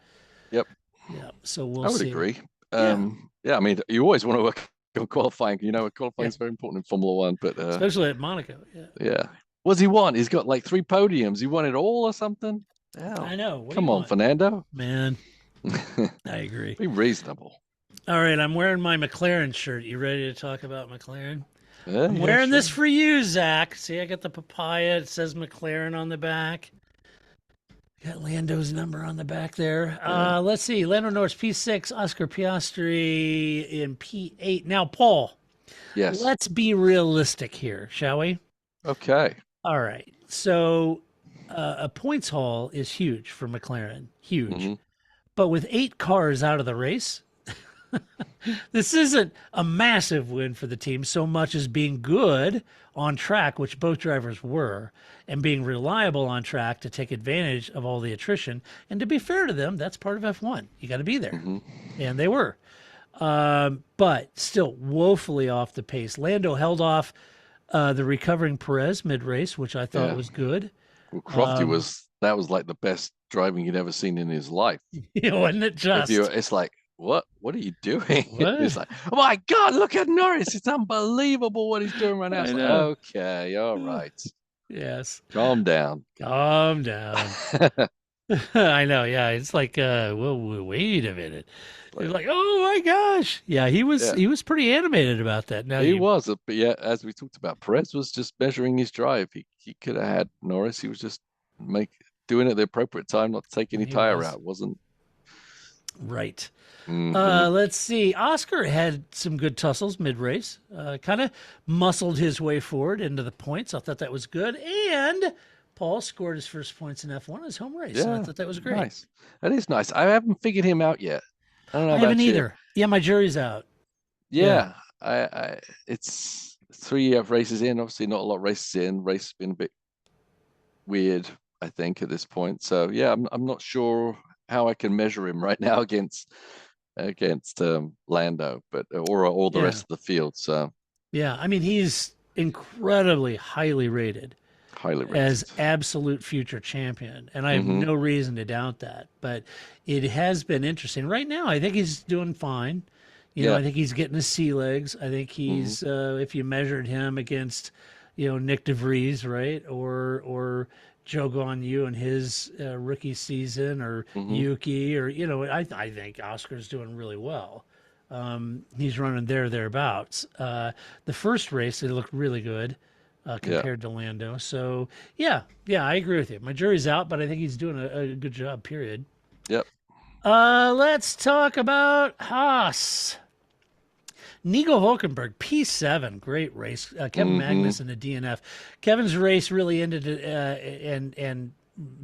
Yep. Yeah. So we'll I would see. agree. Yeah. Yeah, I mean, you always want to work on qualifying. Qualifying Yeah. is very important in Formula One, but Especially at Monaco. Yeah. yeah. What does he want? He's got like 3 podiums. He won it all or something? I Hell, know. What do you come on, want? Fernando. Man, I agree. Be reasonable. All right. I'm wearing my McLaren shirt. You ready to talk about McLaren? I'm Yeah, wearing this sure. for you, Zach. See, I got the papaya. It says McLaren on the back. Got Lando's number on the back there. Yeah. Let's see. Lando Norris P6, Oscar Piastri in P8. Now, Paul, Yes. let's be realistic here, shall we? Okay. All right. So, a points haul is huge for McLaren. Huge. hmm But with 8 cars out of the race, this isn't a massive win for the team so much as being good on track, which both drivers were, and being reliable on track to take advantage of all the attrition. And to be fair to them, that's part of F1. You got to be there. And they were. But still woefully off the pace. Lando held off the recovering Perez mid race, which I thought Yeah. was good. Well, Crofty was like the best driving he'd ever seen in his life. Wasn't it just? It's like, what are you doing? What? It's like, oh my God, look at Norris. It's unbelievable what he's doing right now. It's I like, know. okay, all right. Yes. Calm down. Calm down. I know. Yeah. It's like, well, wait a minute. It's like, oh my gosh. Yeah. He was pretty animated about that. Now He was, but yeah, as we talked about, Perez was just measuring his drive. He could have had Norris. He was just doing it at the appropriate time, not to take any tire out. Wasn't right. Mhm. Let's see. Oscar had some good tussles mid race. Kind of muscled his way forward into the points. I thought that was good. And Paul scored his first points in F1 his home race. And I thought that was great. Nice. That is nice. I haven't figured him out yet. I don't know I about haven't you. either. Yeah, my jury's out. Yeah, it's 3 races in. Obviously, not a lot of races in. Race has been a bit weird, I think, at this point. So yeah, I'm not sure how I can measure him right now against Lando, but or all the rest of the field. So yeah, I mean he's incredibly highly rated highly rated. as absolute future champion, and I have no reason to doubt that. But it has been interesting. Right now, I think he's doing fine. I think he's getting his sea legs. I think he's if you measured him against, Nick DeVries, right, or Joe Guan in his rookie season, or Yuki, or I think Oscar's doing really well. He's running thereabouts. The first race, it looked really good compared to Lando. So yeah, I agree with you. My jury's out, but I think he's doing a good job. Period. Yep. Let's talk about Haas. Nico Hulkenberg, P7, great race. Kevin Magnus in the DNF. Kevin's race really ended and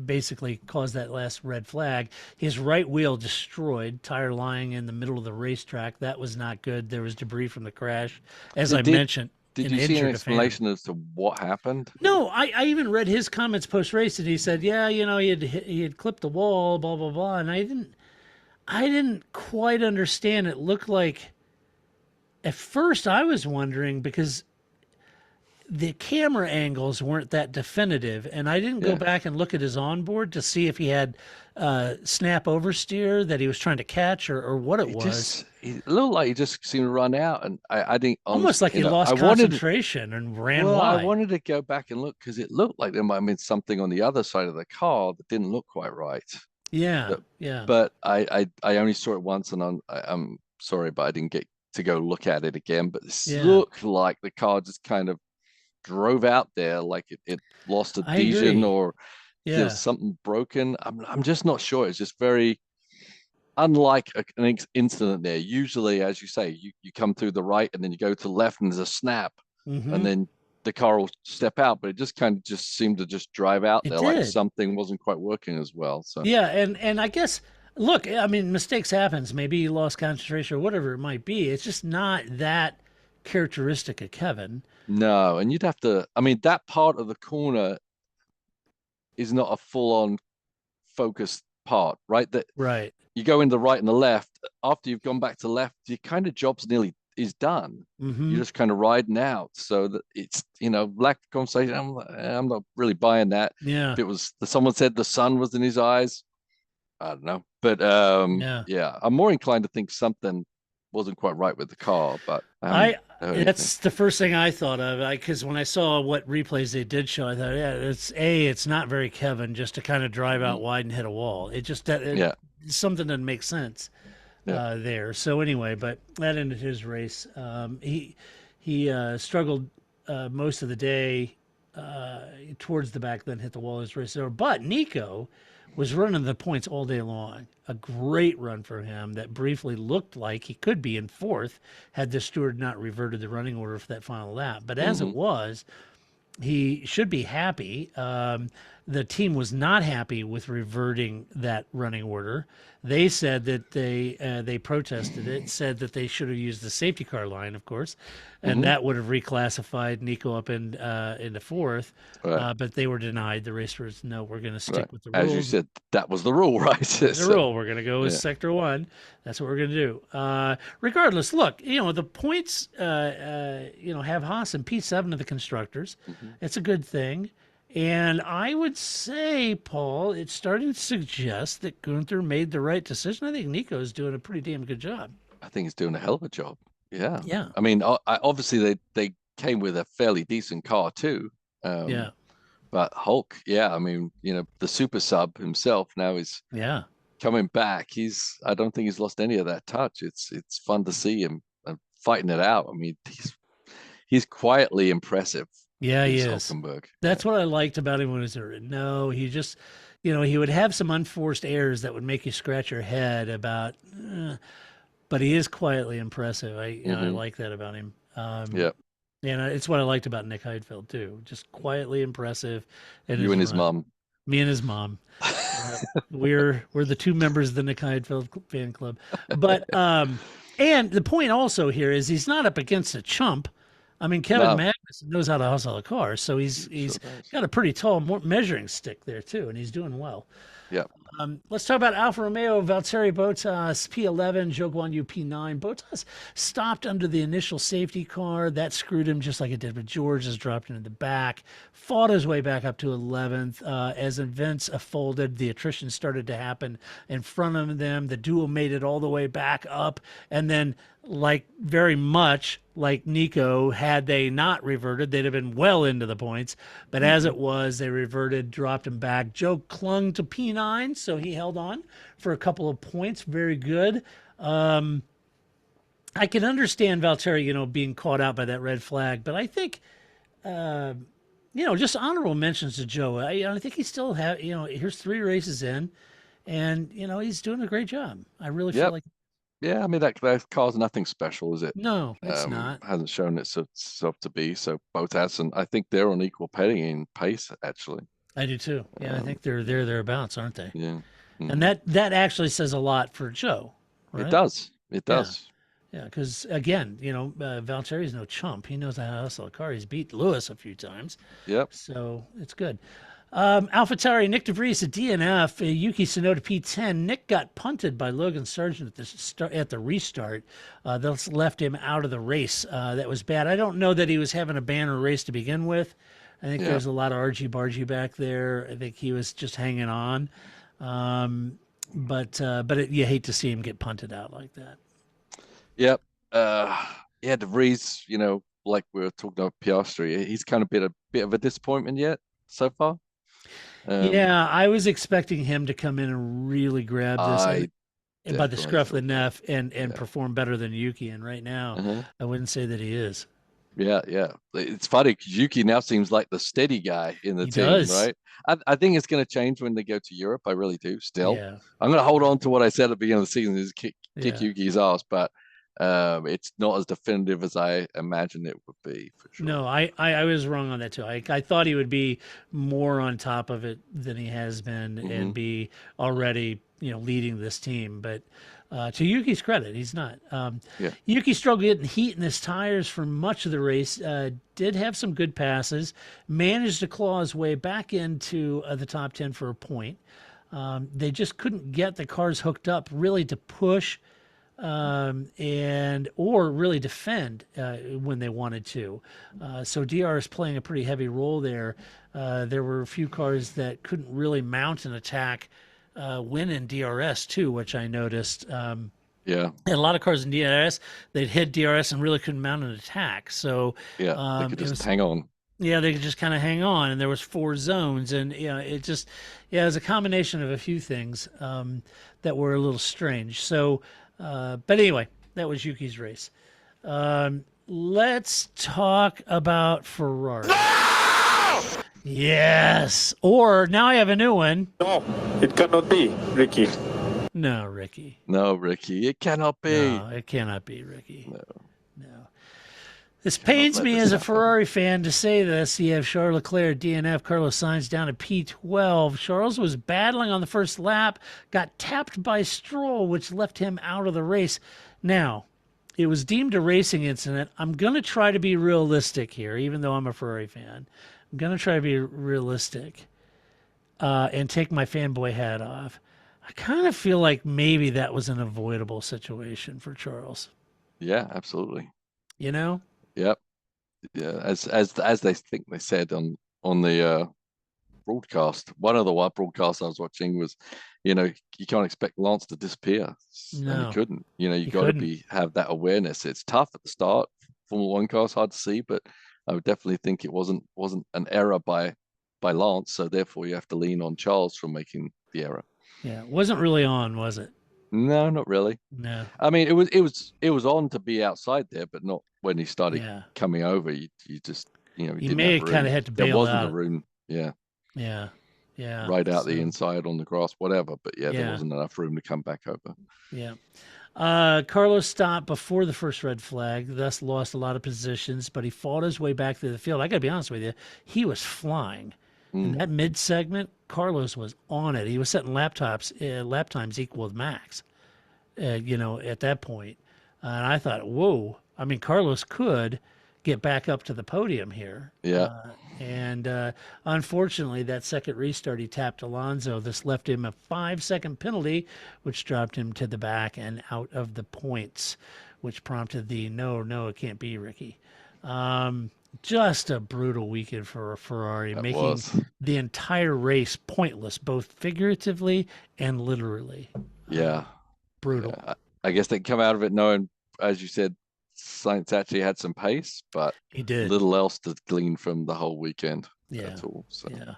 basically caused that last red flag. His right wheel destroyed, tire lying in the middle of the racetrack. That was not good. There was debris from the crash, as I mentioned. Did you see an explanation as to what happened? No, I even read his comments post race, and he said, "Yeah, he had clipped the wall, blah blah blah," and I didn't quite understand. It looked like at first I was wondering because the camera angles weren't that definitive, and I didn't go back and look at his onboard to see if he had snap oversteer that he was trying to catch or what it was. It looked like he just seemed to run out, and I didn't almost like he lost concentration and ran wide. I wanted to go back and look because it looked like there might have been something on the other side of the car that didn't look quite right. Yeah, But I only saw it once, and I'm sorry, but I didn't get to go look at it again. But it looked like the car just kind of drove out there, like it lost adhesion or there's something broken. I'm just not sure. It's just very unlike an incident there, usually, as you say, you come through the right and then you go to the left and there's a snap, and then the car will step out. But it just kind of just seemed to just drive out It there like did. something wasn't quite working as well. So Yeah, and I guess look, I mean, mistakes happens. Maybe he lost concentration or whatever it might be. It's just not that characteristic of Kevin. no, and you'd have to. I mean, that part of the corner is not a full-on focused part, right? That Right. you go in the right and the left. After you've gone back to left, your kind of job's nearly is done. You're just kind of riding out. So that it's lack of conversation. I'm not really buying that. Yeah. If it was someone said the sun was in his eyes, I don't know. But Yeah. yeah, I'm more inclined to think something wasn't quite right with the car. But I haven't heard That's the first thing I thought of. Because when I saw what replays they did show, I thought, yeah, it's not very Kevin just to kind of drive out anything. wide and hit a wall. It just Yeah, something doesn't make sense yeah. there. So anyway, but that ended his race. He struggled most of the day towards the back, then hit the wall his race over. But Nico was running the points all day long. A great run for him that briefly looked like he could be in fourth had the steward not reverted the running order for that final lap. But as it was, he should be happy. The team was not happy with reverting that running order. They said that they protested it, said that they should have used the safety car line, of course, and that would have reclassified Nico up into fourth. Right. But they were denied. The racers, no, we're going to stick Right. with the As you rules. said, that was the rule, right? The So, rule. We're going to go with yeah. sector one. That's what we're going to do. Regardless, look, the points, have Haas in P7 of the constructors. It's a good thing. And I would say, Paul, it's starting to suggest that Gunther made the right decision. I think Nico's doing a pretty damn good job. I think he's doing a hell of a job. Yeah. Yeah. I mean, obviously they came with a fairly decent car too. Yeah. But Hulk, yeah, I mean, the super sub himself now is Yeah. coming back. I don't think he's lost any of that touch. It's fun to see him fighting it out. I mean, he's quietly impressive. Yeah, he This is. Hulkenberg. That's what I liked about him when he was there. No, he just, he would have some unforced errors that would make you scratch your head about, but he is quietly impressive. I like that about him. Yeah. And it's what I liked about Nick Heidfeld too. Just quietly impressive. In You and his run. mom. Me and his mom. We're the two members of the Nick Heidfeld fan club. But and the point also here is he's not up against a chump. I mean, Kevin No. Magnussen knows how to hustle a car, so he's does. got a pretty tall measuring stick there too, and he's doing well. Yeah. Let's talk about Alfa Romeo. Valtteri Bottas P11, Zhou Guanyu P9. Bottas stopped under the initial safety car. That screwed him just like it did with George. Has dropped into the back. Fought his way back up to 11th. As events folded, the attrition started to happen in front of them. The duo made it all the way back up. And then, very much like Nico, had they not reverted, they'd have been well into the points. But as it was, they reverted, dropped him back. Joe clung to P9, so he held on for a couple of points. Very good. I can understand Valtteri, being caught out by that red flag, but I think, just honorable mentions to Joe. I think he still have, here's 3 races in, and he's doing a great job. I really feel Yep. like. Yeah, I mean that car's nothing special, is it? No, it's not. Hasn't shown itself to be. So Bottas and I think they're on equal petting in pace, actually. I do too. Yeah, I think they're thereabouts, aren't they? Yeah. And that actually says a lot for Joe. Right? It does. It does. Yeah, because again, Valtteri's no chump. He knows how to hustle a car. He's beat Lewis a few times. Yep. So it's good. AlphaTauri, Nick DeVries at DNF, Yuki Tsunoda P10. Nick got punted by Logan Sargent at the restart. That left him out of the race. That was bad. I don't know that he was having a banner race to begin with. I think there's a lot of argy-bargy back there. I think he was just hanging on. But you hate to see him get punted out like that. Yep. DeVries, like we were talking about Piastri, he's kind of been a bit of a disappointment yet so far. Yeah, I was expecting him to come in and really grab this by the scruff of the neck and perform better than Yuki. And right now, I wouldn't say that he is. Yeah, yeah. It's funny because Yuki now seems like the steady guy in the He team, does. right? I think it's going to change when they go to Europe. I really do. Still, Yeah. I'm going to hold on to what I said at the beginning of the season is kick Yeah. Yuki's ass, but it's not as definitive as I imagined it would be for sure. No, I was wrong on that too. I thought he would be more on top of it than he has been Hmm. and be already, leading this team. But to Yuki's credit, he's not. Yeah. Yuki struggled getting heat in his tires for much of the race. Did have some good passes, managed to claw his way back into the top 10 for a point. They just couldn't get the cars hooked up really to push and or really defend when they wanted to. So DR is playing a pretty heavy role there. There were a few cars that couldn't really mount an attack when in DRS too, which I noticed. Yeah. And a lot of cars in DRS, they'd hit DRS and really couldn't mount an attack. So Yeah. They could it just was, hang on. yeah, they could just kind of hang on, and there was 4 zones, and it was a combination of a few things that were a little strange. So, but anyway, that was Yuki's race. Let's talk about Ferrari. Yes, or now I have a new one. No, it cannot be, Ricky. No, Ricky. No, Ricky, it cannot be. No, it cannot be, Ricky. No. No. This pains let me this as a happen. Ferrari fan to say this. You have Charles Leclerc, DNF, Carlos Sainz down to P12. Charles was battling on the first lap, got tapped by Stroll, which left him out of the race. Now, it was deemed a racing incident. I'm going to try to be realistic here, even though I'm a Ferrari fan. I'm going to try to be realistic and take my fanboy hat off. I kind of feel like maybe that was an avoidable situation for Charles. Yeah, absolutely. You know? Yep. Yeah, as they think they said on the broadcast. One of the broadcasts I was watching was, you can't expect Lance to disappear, and No, he couldn't. You he got to couldn't. have that awareness. It's tough at the start. Formula One cars hard to see, but I would definitely think it wasn't an error by Lance. So therefore, you have to lean on Charles for making the error. Yeah, it wasn't really on, was it? No, not really. No. I mean, it was on to be outside there, but not when he started Yeah. coming over. You just he He didn't may have have kind of room. had to There bail wasn't out. a room. Yeah, Yeah. Yeah. right out the So, inside on the grass, whatever. But yeah, there yeah. wasn't enough room to come back over. Yeah. Carlos stopped before the first red flag, thus lost a lot of positions, but he fought his way back through the field. I got to be honest with you, he was flying. In that mid segment, Carlos was on it. He was setting lap times equal with Max, at that point. And I thought, whoa, I mean, Carlos could get back up to the podium here. Yeah, And unfortunately, that second restart, he tapped Alonso. This left him a 5-second penalty, which dropped him to the back and out of the points, which prompted the no, it can't be, Ricky. Just a brutal weekend for Ferrari, that making was. the entire race pointless, both figuratively and literally. Yeah, Brutal. yeah. I guess they come out of it knowing, as you said, Sainz actually had some pace, but He did. little else to glean from the whole weekend Yeah. at all. So Yeah,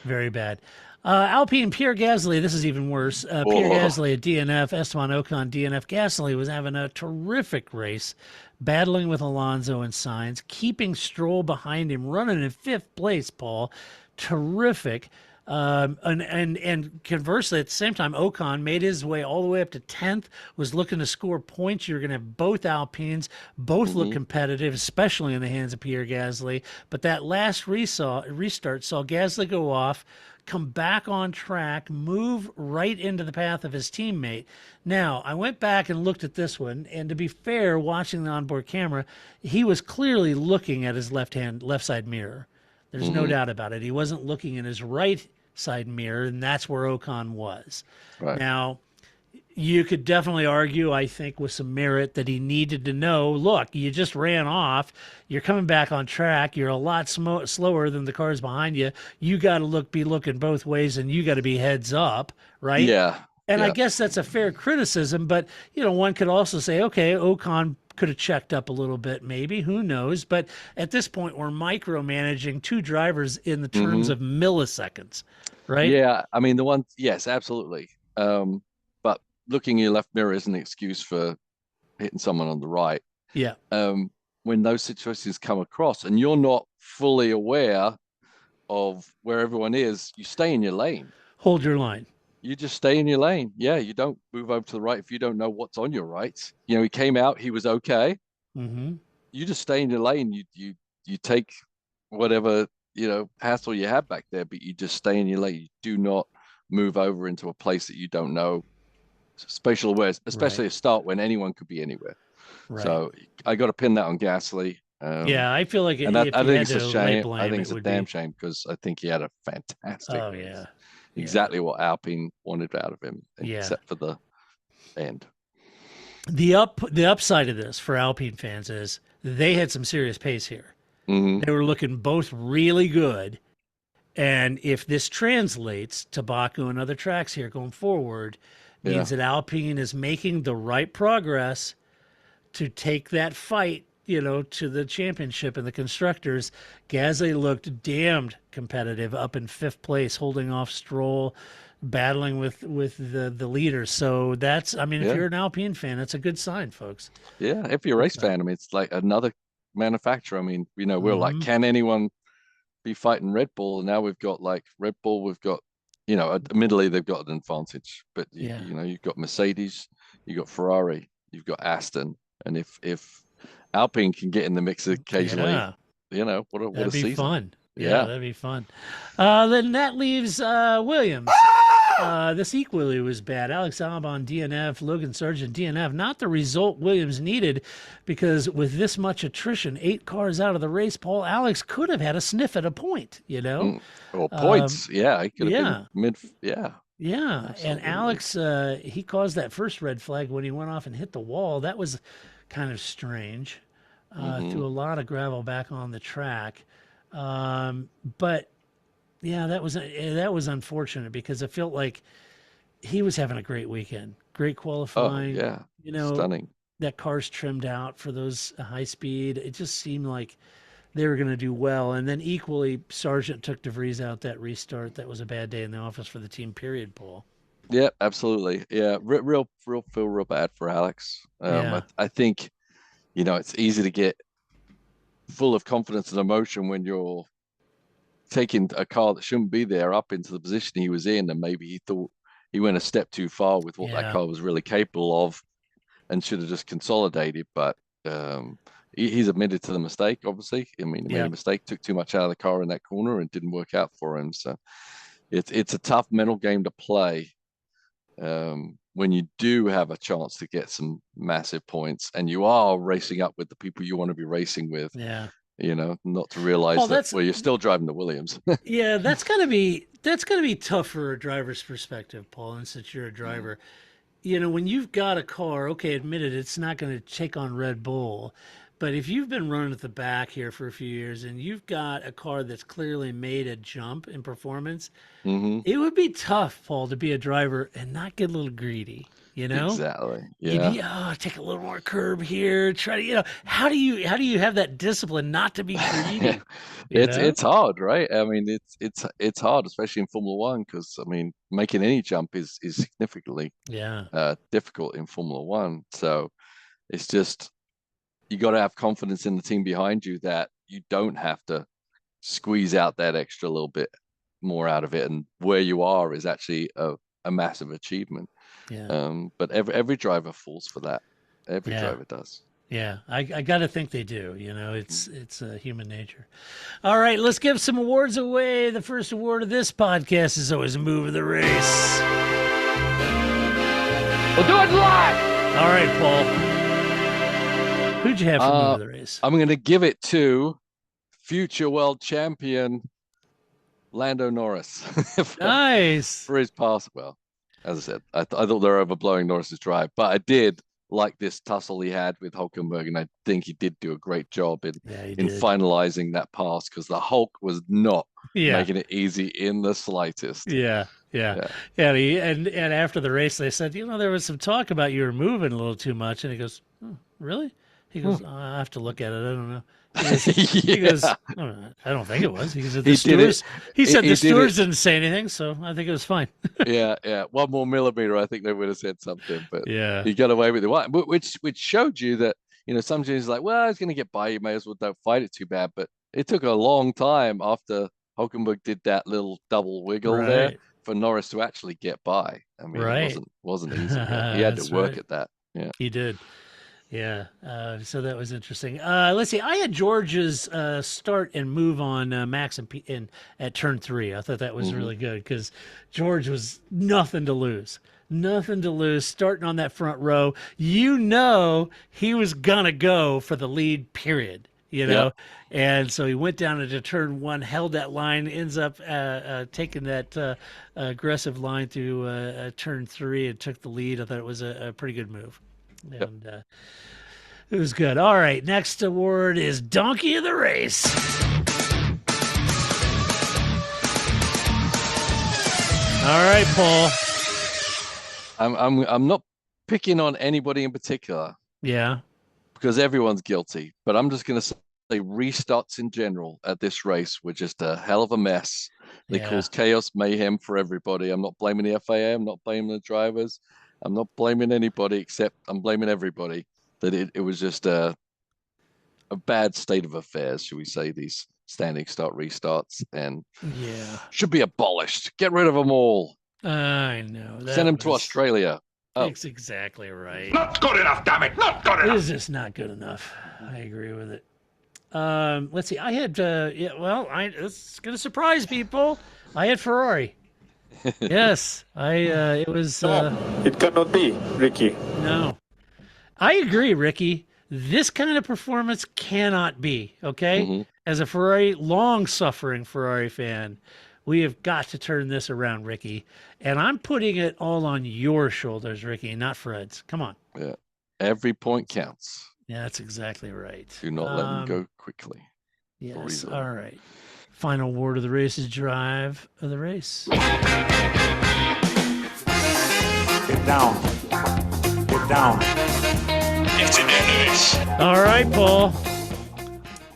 very bad. Alpine, Pierre Gasly, this is even worse. Pierre Gasly at DNF, Esteban Ocon DNF. Gasly was having a terrific race, battling with Alonso and Sainz, keeping Stroll behind him, running in 5th place, Paul. Terrific. And conversely, at the same time, Ocon made his way all the way up to 10th, was looking to score points. You're going to have both Alpines, both look competitive, especially in the hands of Pierre Gasly. But that last restart saw Gasly go off, come back on track, move right into the path of his teammate. Now, I went back and looked at this one, and to be fair, watching the onboard camera, he was clearly looking at his left side mirror. There's no doubt about it. He wasn't looking in his right side mirror, and that's where Ocon was. right. Now, you could definitely argue, I think, with some merit that he needed to know, look, you just ran off. You're coming back on track. You're a lot slower than the cars behind you. You got to be looking both ways, and you got to be heads up, right? Yeah. And I yeah. guess that's a fair criticism, but, one could also say, okay, Ocon could have checked up a little bit, maybe. Who knows? But at this point, we're micromanaging 2 drivers in the terms of milliseconds, right? Yeah, I mean yes, absolutely. But looking in your left mirror isn't an excuse for hitting someone on the right. Yeah. when those situations come across and you're not fully aware of where everyone is, you stay in your lane. Hold your line. You just stay in your lane. Yeah, you don't move over to the right if you don't know what's on your right. You know, he came out, he was okay. Mm-hmm. You just stay in your lane. You take whatever, hassle you have back there, but you just stay in your lane. You do not move over into a place that you don't know. Spatial awareness, especially a start when anyone could be anywhere. Right. So I got to pin that on Gasly. Yeah, I feel like and if I you think had it's a to lay shame. blame, I think it it's a would damn be. shame because I think he had a fantastic Oh race. yeah. Exactly what Alpine wanted out of him, Yeah. except for the end. The upside of this for Alpine fans is they had some serious pace here. Mhm. They were looking both really good. And if this translates to Baku and other tracks here going forward, means Yeah. that Alpine is making the right progress to take that fight, to the championship and the constructors. Gasly looked damned competitive up in fifth place, holding off Stroll, battling with the leaders. So that's, if Yeah. you're an Alpine fan, that's a good sign, folks. Yeah, if you're a race fan, I mean, it's like another manufacturer. I mean, we're like, can anyone be fighting Red Bull? And now we've got like Red Bull, we've got, admittedly they've got an advantage, but you've got Mercedes, you've got Ferrari, you've got Aston, and if Alpine can get in the mix occasionally, what a that'd be season. fun. Yeah, that'd be fun. Then that leaves Williams. This equally was bad. Alex Albon DNF, Logan Sargent DNF. Not the result Williams needed, because with this much attrition, 8 cars out of the race, Paul, Alex could have had a sniff at a point. Or points. He could have been mid. Yeah. Yeah, Absolutely. and Alex, he caused that first red flag when he went off and hit the wall. That was kind of strange. Threw a lot of gravel back on the track. But yeah, that was unfortunate because it felt like he was having a great weekend, great qualifying. Oh yeah, stunning. That car's trimmed out for those high speed. It just seemed like they were going to do well. And then equally, Sargent took DeVries out that restart. That was a bad day in the office for the team. Period, Paul. Yeah, absolutely. Yeah, real feel real bad for Alex. I think it's easy to get full of confidence and emotion when you're taking a car that shouldn't be there up into the position he was in, and maybe he thought he went a step too far with what that car was really capable of and should have just consolidated. But he's admitted to the mistake, obviously. I mean, he made a mistake, took too much out of the car in that corner and didn't work out for him. So it's a tough mental game to play when you do have a chance to get some massive points and you are racing up with the people you want to be racing with. Yeah. Not to realize that you're still driving the Williams. Yeah, that's gotta be tough for a driver's perspective, Paul. And since you're a driver, when you've got a car, okay, admitted it's not going to take on Red Bull, but if you've been running at the back here for a few years and you've got a car that's clearly made a jump in performance, it would be tough, Paul, to be a driver and not get a little greedy. Exactly. Yeah. Take a little more curb here. Try to, how do you have that discipline not to be greedy? It's hard, right? I mean, it's hard, especially in Formula One, because making any jump is significantly difficult in Formula One. So it's just you got to have confidence in the team behind you that you don't have to squeeze out that extra little bit more out of it, and where you are is actually a massive achievement. Yeah. But every driver falls for that. Every driver does. Yeah, I got to think they do. It's human nature. All right, let's give some awards away. The first award of this podcast is always Move of the Race. We'll do it live. All right, Paul. Who'd you have for Move of the Race? I'm going to give it to future world champion Lando Norris. Nice. For his pass. Well, as I said, I thought they were overblowing Norris's drive, but I did like this tussle he had with Hulkenberg, and I think he did do a great job in finalizing that pass, because the Hulk was not making it easy in the slightest. Yeah. And after the race, they said, there was some talk about you were moving a little too much, and he goes, oh, really? He goes, I have to look at it. I don't know. He goes, I don't think it was. He said the stewards didn't say anything, so I think it was fine. Yeah. 1 more millimeter, I think they would have said something, but he got away with it. Which showed you that some juniors like, well, it's going to get by. You may as well don't fight it too bad. But it took a long time after Hulkenberg did that little double wiggle there for Norris to actually get by. I mean, it wasn't easy. He had to work at that. Yeah, he did. Yeah, so that was interesting. Let's see. I had George's start and move on Max at turn 3. I thought that was really good because George was nothing to lose. Nothing to lose. Starting on that front row, he was gonna go for the lead. Period. And so he went down into turn 1, held that line, ends up taking that aggressive line to turn 3 and took the lead. I thought it was a pretty good move. And it was good. All right, next award is Donkey of the Race. All right, Paul. I'm not picking on anybody in particular. Yeah. Because everyone's guilty. But I'm just gonna say restarts in general at this race were just a hell of a mess. They caused chaos, mayhem for everybody. I'm not blaming the FIA, I'm not blaming the drivers. I'm not blaming anybody except I'm blaming everybody that it was just a bad state of affairs, should we say, these standing start restarts, and should be abolished. Get rid of them all. I know. Send them to Australia. That's exactly right. Not good enough, damn it! Not good enough. It is just not good enough. I agree with it. Let's see. I had, it's going to surprise people. I had Ferrari. Yes, it was. It cannot be, Ricky. No, I agree, Ricky. This kind of performance cannot be, okay? As a long-suffering Ferrari fan, we have got to turn this around, Ricky. And I'm putting it all on your shoulders, Ricky, not Fred's. Come on. Yeah, every point counts. Yeah, that's exactly right. Do not let them go quickly. Yes, all right. Final word of the race is drive of the race. Get down. Get down. All right, Paul.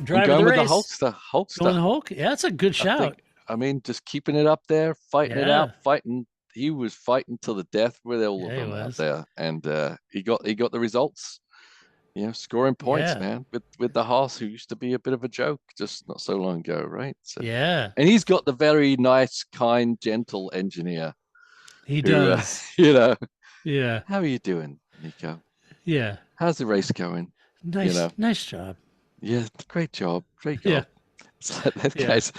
Drive of the race. Hulkster. Going Hulk? Yeah, that's a good shout. I mean, just keeping it up there, fighting it out, fighting. He was fighting till the death with all of them out there, and he got the results. Scoring points, man, with the Haas, who used to be a bit of a joke just not so long ago, right? So, and he's got the very nice, kind, gentle engineer. He does. Yeah. How are you doing, Nico? Yeah. How's the race going? Nice job. Yeah, great job. Yeah. It's like that guy's.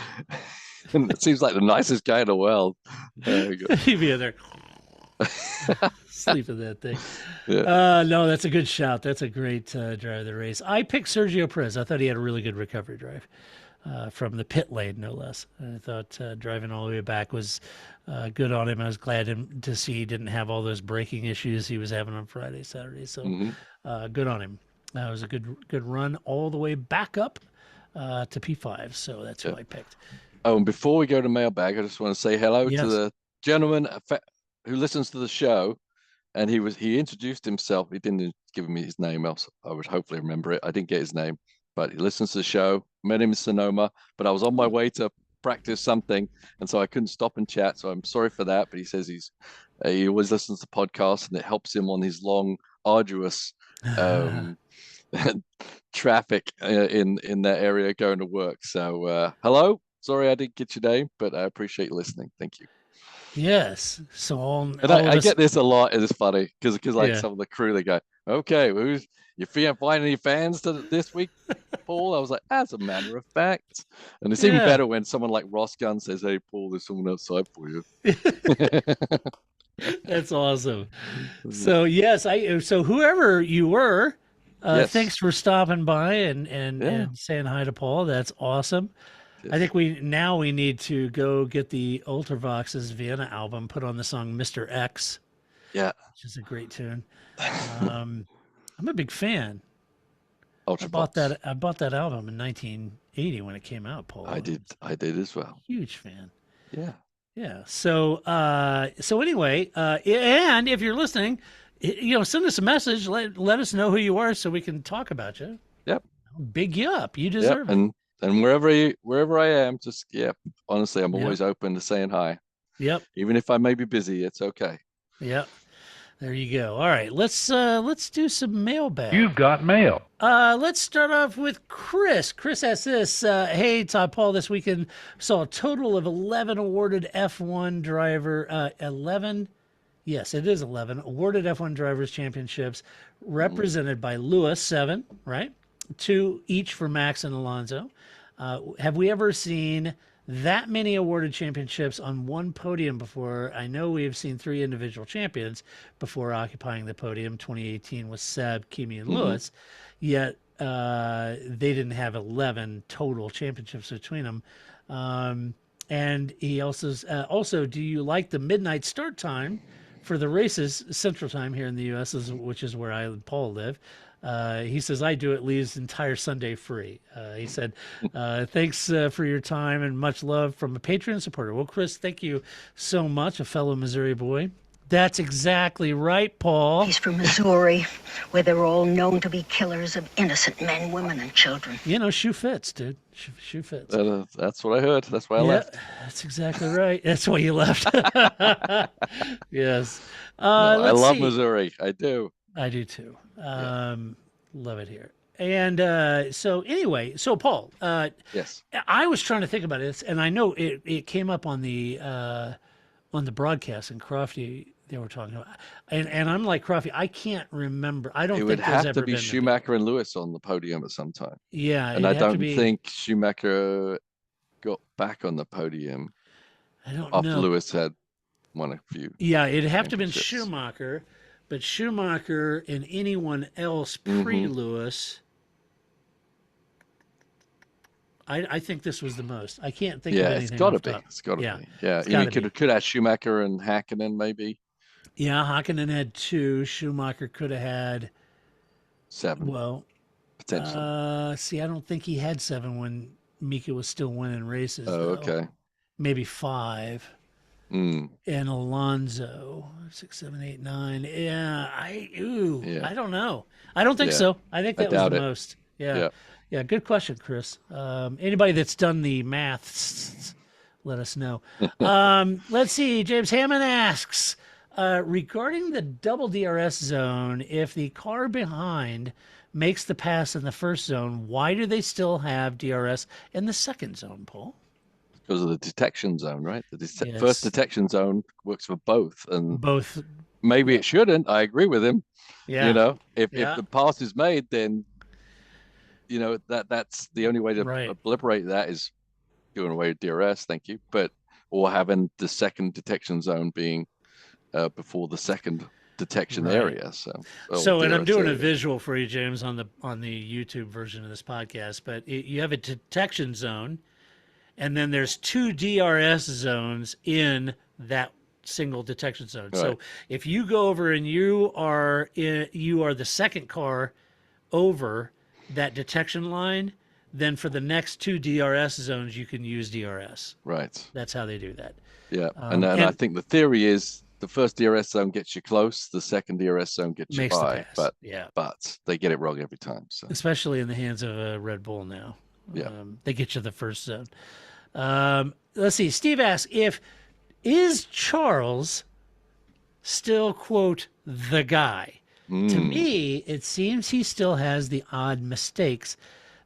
It seems like the nicest guy in the world. He'd be in there. Sleep in that thing. No, that's a good shout. That's a great drive of the race. I picked Sergio Perez. I thought he had a really good recovery drive from the pit lane, no less. I thought driving all the way back was good on him. I was glad to see he didn't have all those braking issues he was having on Friday, Saturday. So good on him. That was a good run all the way back up to P5. So that's who I picked. Oh, and before we go to mailbag, I just want to say hello to the gentleman who listens to the show, and he introduced himself. He didn't give me his name, else I would hopefully remember it. I didn't get his name, but he listens to the show. Met him in Sonoma, but I was on my way to practice something, and so I couldn't stop and chat. So I'm sorry for that. But he says he always listens to podcasts, and it helps him on his long, arduous traffic in that area going to work. So hello. Sorry I didn't get your name, but I appreciate you listening. Thank you. Yes. So I get this a lot. It's funny because some of the crew, they go, okay, well, you find any fans this week, Paul? I was like, as a matter of fact. And it's even better when someone like Ross Gunn says, hey, Paul, there's someone outside for you. That's awesome. So so whoever you were, thanks for stopping by and saying hi to Paul. That's awesome. I think we need to go get the Ultravox's Vienna album, put on the song Mr. X. Yeah. Which is a great tune. I'm a big fan. I bought that album in 1980 when it came out, Paul. I did as well. Huge fan. Yeah. Yeah. So anyway, and if you're listening, send us a message, let us know who you are so we can talk about you. Yep. Big you up. You deserve it. And wherever I am, just honestly, I'm always open to saying hi. Yep. Even if I may be busy, it's okay. Yep. There you go. All right, let's do some mailbag. You've got mail. Let's start off with Chris. Chris asks this: Hey, Todd Paul, this weekend saw a total of 11 awarded F1 driver 11. Yes, it is 11 awarded F1 drivers championships, represented by Lewis 7, right? 2 each for Max and Alonso. Have we ever seen that many awarded championships on one podium before? I know we have seen 3 individual champions before occupying the podium. 2018 was Seb, Kimi, and Lewis. Yet they didn't have 11 total championships between them. And he also, do you like the midnight start time for the races, Central Time here in the U.S., which is where I and Paul live? He says, I do. It leaves entire Sunday free. He said, thanks for your time and much love from a Patreon supporter. Well, Chris, thank you so much, a fellow Missouri boy. That's exactly right, Paul. He's from Missouri, where they're all known to be killers of innocent men, women, and children. You know, shoe fits, dude. Shoe fits. That's what I heard. That's why I left. That's exactly right. That's why you left. Yes. I love Missouri. I do. I do too. Love it here. And so Paul, yes, I was trying to think about this, and I know it came up on the broadcast, and Crofty, they were talking about, and I'm like, Crofty, I can't remember. I don't think there's ever been. It would have to be Schumacher and Lewis on the podium at some time. Yeah, and I don't think Schumacher got back on the podium. I don't after know. Lewis had won a few. Yeah, it'd have to have been Schumacher, but Schumacher and anyone else pre-Lewis. I think this was the most. I can't think of anything. It's got to be. It's got to be. Yeah, you could have Schumacher and Hakkinen maybe. Yeah, Hakkinen had 2. Schumacher could have had 7. Well, potentially. See, I don't think he had 7 when Mika was still winning races. Oh, okay. Maybe 5. And Alonso 6, 7, 8, 9. Yeah, I don't know. I don't think so. I think that was the most. Yeah, good question, Chris. Anybody that's done the maths, let us know. Let's see. James Hammond asks, regarding the double DRS zone, if the car behind makes the pass in the first zone, why do they still have DRS in the second zone, Paul? Because of the detection zone, right? The first detection zone works for both. And both. Maybe it shouldn't. I agree with him. Yeah. You know, if the pass is made, then you know that's the only way to obliterate that is doing away with DRS. Thank you, or having the second detection zone being before the second detection area. So and I'm doing a visual for you, James, on the YouTube version of this podcast. But you have a detection zone, and then there's 2 DRS zones in that single detection zone. Right. So if you go over and you are the second car over that detection line, then for the next 2 DRS zones, you can use DRS. Right. That's how they do that. Yeah. And I think the theory is the first DRS zone gets you close, the second DRS zone gets you by. But they get it wrong every time. So especially in the hands of Red Bull now. Yeah. They get you the first zone. Let's see. Steve asks, is Charles still, quote, the guy? To me, it seems he still has the odd mistakes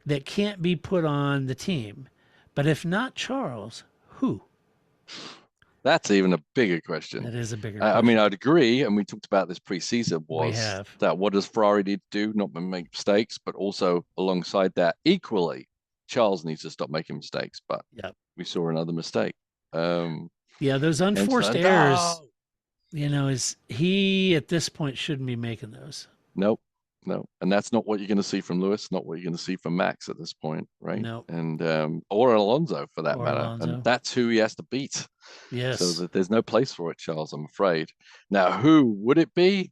that can't be put on the team. But if not Charles, who? That's even a bigger question. That is a bigger question. I mean, I'd agree, and we talked about this pre-season, that what does Ferrari need to do? Not make mistakes, but also alongside that, equally, Charles needs to stop making mistakes. But we saw another mistake. Those unforced errors. You know, is he at this point shouldn't be making those? Nope. And that's not what you're going to see from Lewis, not what you're going to see from Max at this point, right? No. And or Alonso for that matter. And that's who he has to beat. Yes. So that there's no place for it, Charles, I'm afraid. Now, who would it be?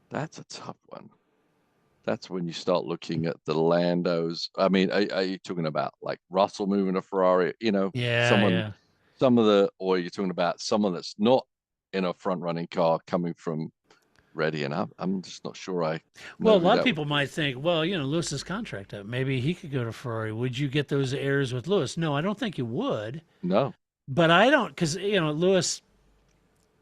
That's a tough one. That's when you start looking at the Landos. I mean, are you talking about like Russell moving to Ferrari? You know, or you're talking about someone that's not in a front-running car coming from Ready, and I'm just not sure. A lot of people might think, well, you know, Lewis's contract up. Maybe he could go to Ferrari. Would you get those errors with Lewis? No, I don't think you would. No. But I don't, because, you know, Lewis,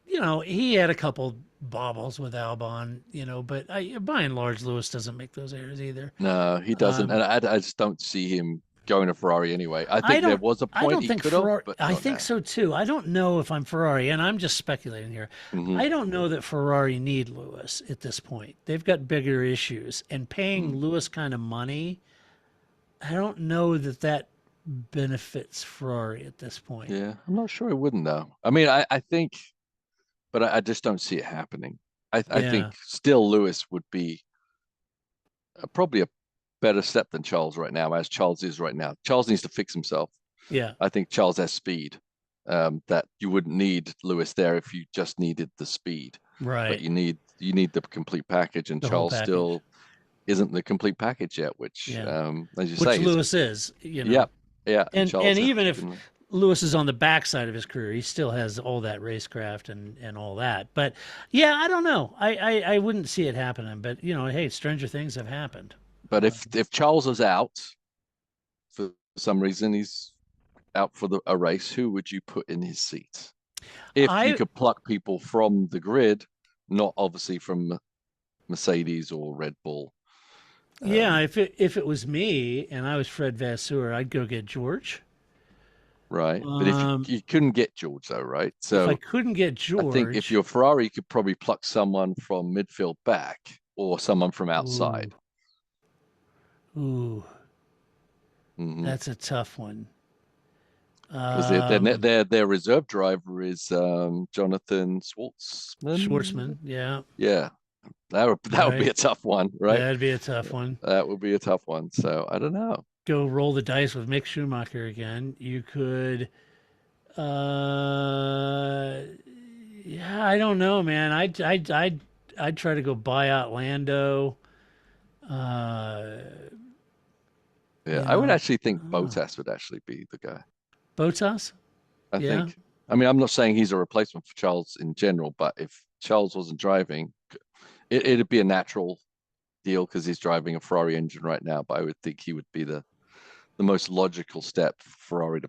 you know, he had a couple bobbles with Albon, but by and large, Lewis doesn't make those errors either. No, he doesn't, Um, and I just don't see him going to Ferrari anyway. I I think there don't. was a I point don't he think could have, Ferrari. but I not think now. so too. I don't know if I'm Ferrari, and I'm just speculating here. Hmm. I don't know that Ferrari need Lewis at this point. They've got bigger issues, and paying Lewis kind of money, I don't know that benefits Ferrari at this point. Yeah, I'm not sure it wouldn't though. I mean, I think, but I just don't see it happening. I Yeah, think still Lewis would be probably a better step than Charles right now, as Charles is right now. Charles needs to fix himself. yeah, I think Charles has speed. That you wouldn't need Lewis there if you just needed the speed, but right. you need the complete package, and The whole Charles package. still isn't the complete package yet, which, Yeah, as you which say, is Lewis is. yeah, yeah, and And Charles has even if been, Lewis is on the backside of his career, he still has all that racecraft and all that. But yeah, I don't know. I wouldn't see it happening. But hey, stranger things have happened. but if Charles is out for some reason, he's out for a race, who would you put in his seat? If you I could pluck people from the grid, not obviously from Mercedes or Red Bull. Yeah, if it was me and I was Fred Vasseur, I'd go get George. Right. But if Um, you couldn't get George though, right? if I So couldn't get I think if George, you're Ferrari, you could probably pluck someone from midfield back or someone from ooh, outside. ooh, Mm-hmm. that's a tough one. Because Um, their reserve driver is Jonathan Schwartzman. Schwartzman, yeah, Yeah, that would be right. a tough one, right? That'd be a tough one. That would be a tough one. So I don't know. Go roll the dice with Mick Schumacher again. You could, uh, yeah, I don't know, man. I'd try to go buy out Lando. Uh, Yeah, you I would know, actually think oh, Bottas would actually be the guy. Bottas. I Yeah, think. I mean, I'm not saying he's a replacement for Charles in general, but if Charles wasn't driving, it'd be a natural deal because he's driving a Ferrari engine right now. But I would think he would be the most logical step for Ferrari to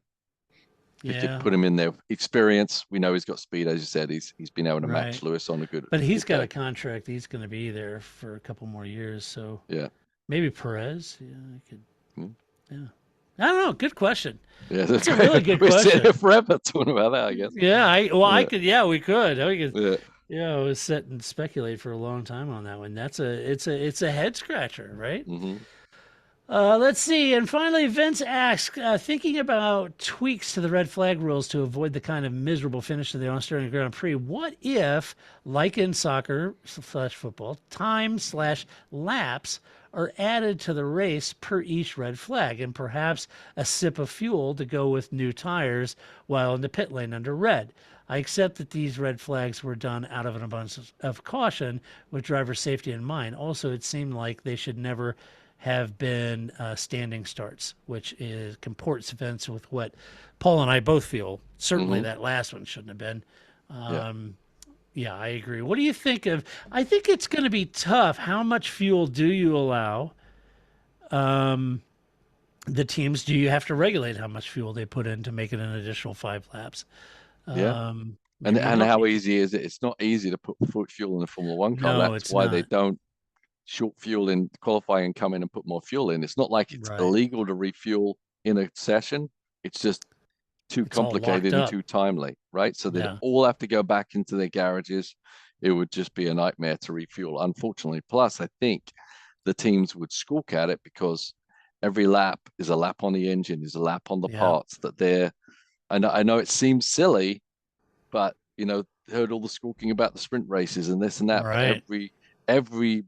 yeah, put him in there. Experience, we know he's got speed, as you said. He's been able to match right. Lewis on But a he's good got a day. contract. He's going to be there for a couple more years. So Yeah. maybe Perez. Yeah, I could. Mm. Yeah, I don't know. Good question. Yeah, That's a really good we're sitting here question. forever talking about that, I guess. Yeah, I Yeah, could. Yeah, we could. We could. yeah. Yeah, I was sit and speculate for a long time on that one. It's a head scratcher, right? Hmm. Let's see. And finally, Vince asks, thinking about tweaks to the red flag rules to avoid the kind of miserable finish to the Australian Grand Prix, what if, like in soccer slash football, time slash laps are added to the race per each red flag, and perhaps a sip of fuel to go with new tires while in the pit lane under red? I accept that these red flags were done out of an abundance of caution with driver safety in mind. Also, it seemed like they should never have been standing starts, which comports Vince with what Paul and I both feel. Certainly, Hmm. that last one shouldn't have been. Yeah. Yeah, I agree. What do you think of? I think it's going to be tough. How much fuel do you allow? The teams, do you have to regulate how much fuel they put in to make it an additional 5 laps? Yeah. Maybe you And don't how need. easy is it? It's not easy to put fuel in a Formula One car. No, That's it's why they not. don't short fuel in qualifying and come in and put more fuel in. It's not like it's Right. illegal to refuel in a session. It's just too It's all locked complicated and up. too timely, right? So they'd Yeah. all have to go back into their garages. It would just be a nightmare to refuel, unfortunately. Plus, I think the teams would squawk at it because every lap is a lap on the engine, is a lap on the Yeah. parts that they're. I know it seems silly, but heard all the squawking about the sprint races and this and that. But Right. every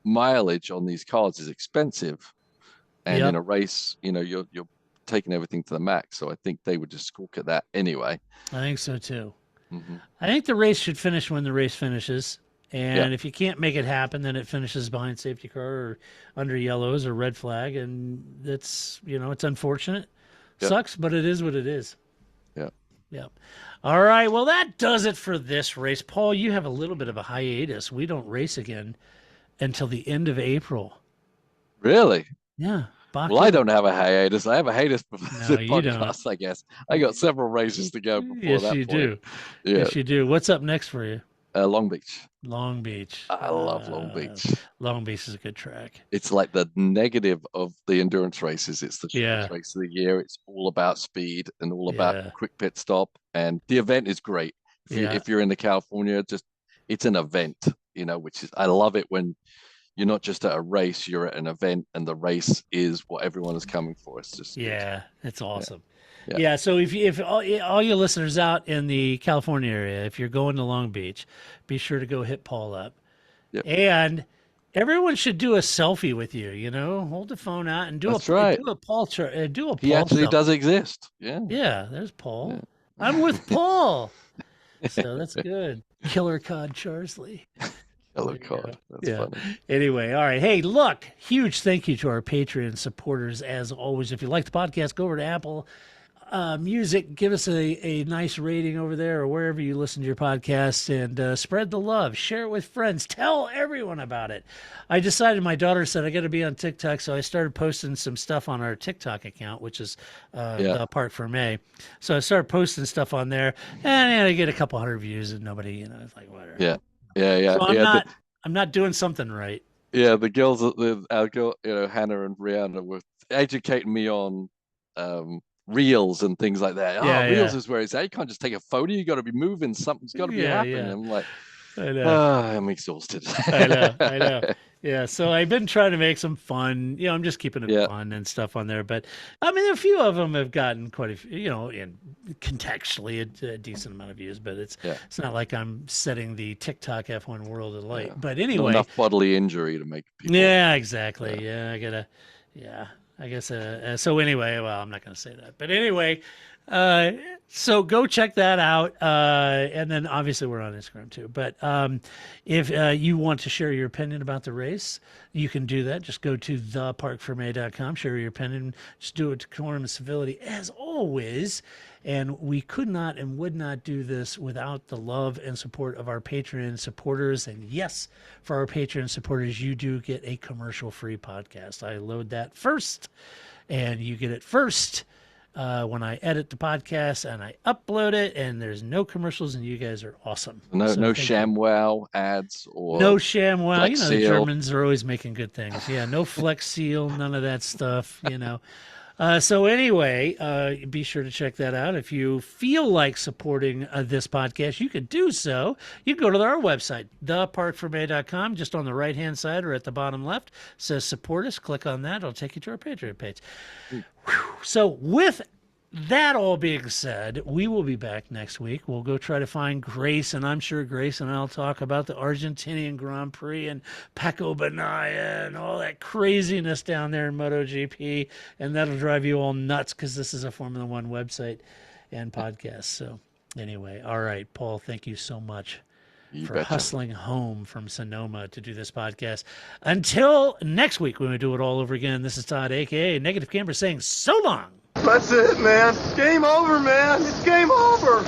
mileage on these cars is expensive, and in Yep. a race, you're taking everything to the max. So I think they would just squawk at that anyway. I think so too. Hmm. I think the race should finish when the race finishes. Yeah, And if you can't make it happen, then it finishes behind safety car or under yellows or red flag. And it's unfortunate. yeah, Sucks, but it is what it is. yeah. Yep. All right. Well, that does it for this race. Paul, you have a little bit of a hiatus. We don't race again until the end of April. Really? Yeah. Well, I don't have a hiatus. I have a hiatus before No, the you don't. podcast, I guess. I got several races to go before Yes, that you point. do. Yeah. Yes, you do. What's up next for you? Long Beach. Long Beach. I love Long Beach. Long Beach is a good track. It's like the negative of the endurance races. It's the shortest Yeah. race of the year. It's all about speed and all Yeah. about quick pit stop. And the event is great. If you're in the California, it's an event, which is, I love it when you're not just at a race, you're at an event, and the race is what everyone is coming for. It's just good. It's awesome. Yeah. Yeah. So if all your listeners out in the California area, if you're going to Long Beach, be sure to go hit Paul up. Yep. And everyone should do a selfie with you. Hold the phone out and do That's right. do a Paul do a Paul. He actually selfie. does exist. Yeah. Yeah. There's Paul. Yeah. I'm with Paul. So that's good. Killer Cod Charsley. Hello, God. That's funny. Anyway, all right. Hey, look, huge thank you to our Patreon supporters. As always, if you like the podcast, go over to Apple Music, give us a nice rating over there or wherever you listen to your podcast, and spread the love. Share it with friends. Tell everyone about it. I decided, my daughter said, I got to be on TikTok, so I started posting some stuff on our TikTok account, which is the Parc Fermé. So I started posting stuff on there, and I get a couple hundred views, and nobody, it's like, whatever. Yeah. So I'm not doing something right. Yeah, the girls, our girl, Hannah and Rihanna were educating me on reels and things like that. Reels is where it's at. You can't just take a photo. You got to be moving. Something's got to be happening. Yeah. I'm like, I know. I'm exhausted. I know. Yeah, so I've been trying to make some fun. I'm just keeping it fun and stuff on there. But I mean, a few of them have gotten quite a few, and contextually a decent amount of views. But it's not like I'm setting the TikTok F1 world alight. But anyway, not enough bodily injury to make people. Yeah, exactly. Yeah, I gotta. Yeah, I guess. So anyway, well, I'm not gonna say that. But anyway. So go check that out. And then obviously we're on Instagram too. But if you want to share your opinion about the race, you can do that. Just go to theparcfermé.com, share your opinion. Just do it to decorum and civility as always. And we could not and would not do this without the love and support of our Patreon supporters. And yes, for our Patreon supporters, you do get a commercial-free podcast. I load that first, and you get it first. When I edit the podcast and I upload it, and there's no commercials, and you guys are awesome. No ShamWow ads or no ShamWow. Flex The Seal. Germans are always making good things. Yeah, no Flex Seal, none of that stuff. So anyway, be sure to check that out. If you feel like supporting this podcast, you could do so. You can go to our website, theparcfermé.com, just on the right-hand side or at the bottom left. It says support us. Click on that. It'll take you to our Patreon page. So with that all being said, we will be back next week. We'll go try to find Grace, and I'm sure Grace and I'll talk about the Argentinian Grand Prix and Paco Banaya and all that craziness down there in MotoGP, and that'll drive you all nuts because this is a Formula One website and podcast. So anyway, all right, Paul, thank you so much for hustling home from Sonoma to do this podcast. Until next week when we do it all over again, this is Todd, a.k.a. Negative Camper, saying so long. That's it, man. Game over, man. It's game over.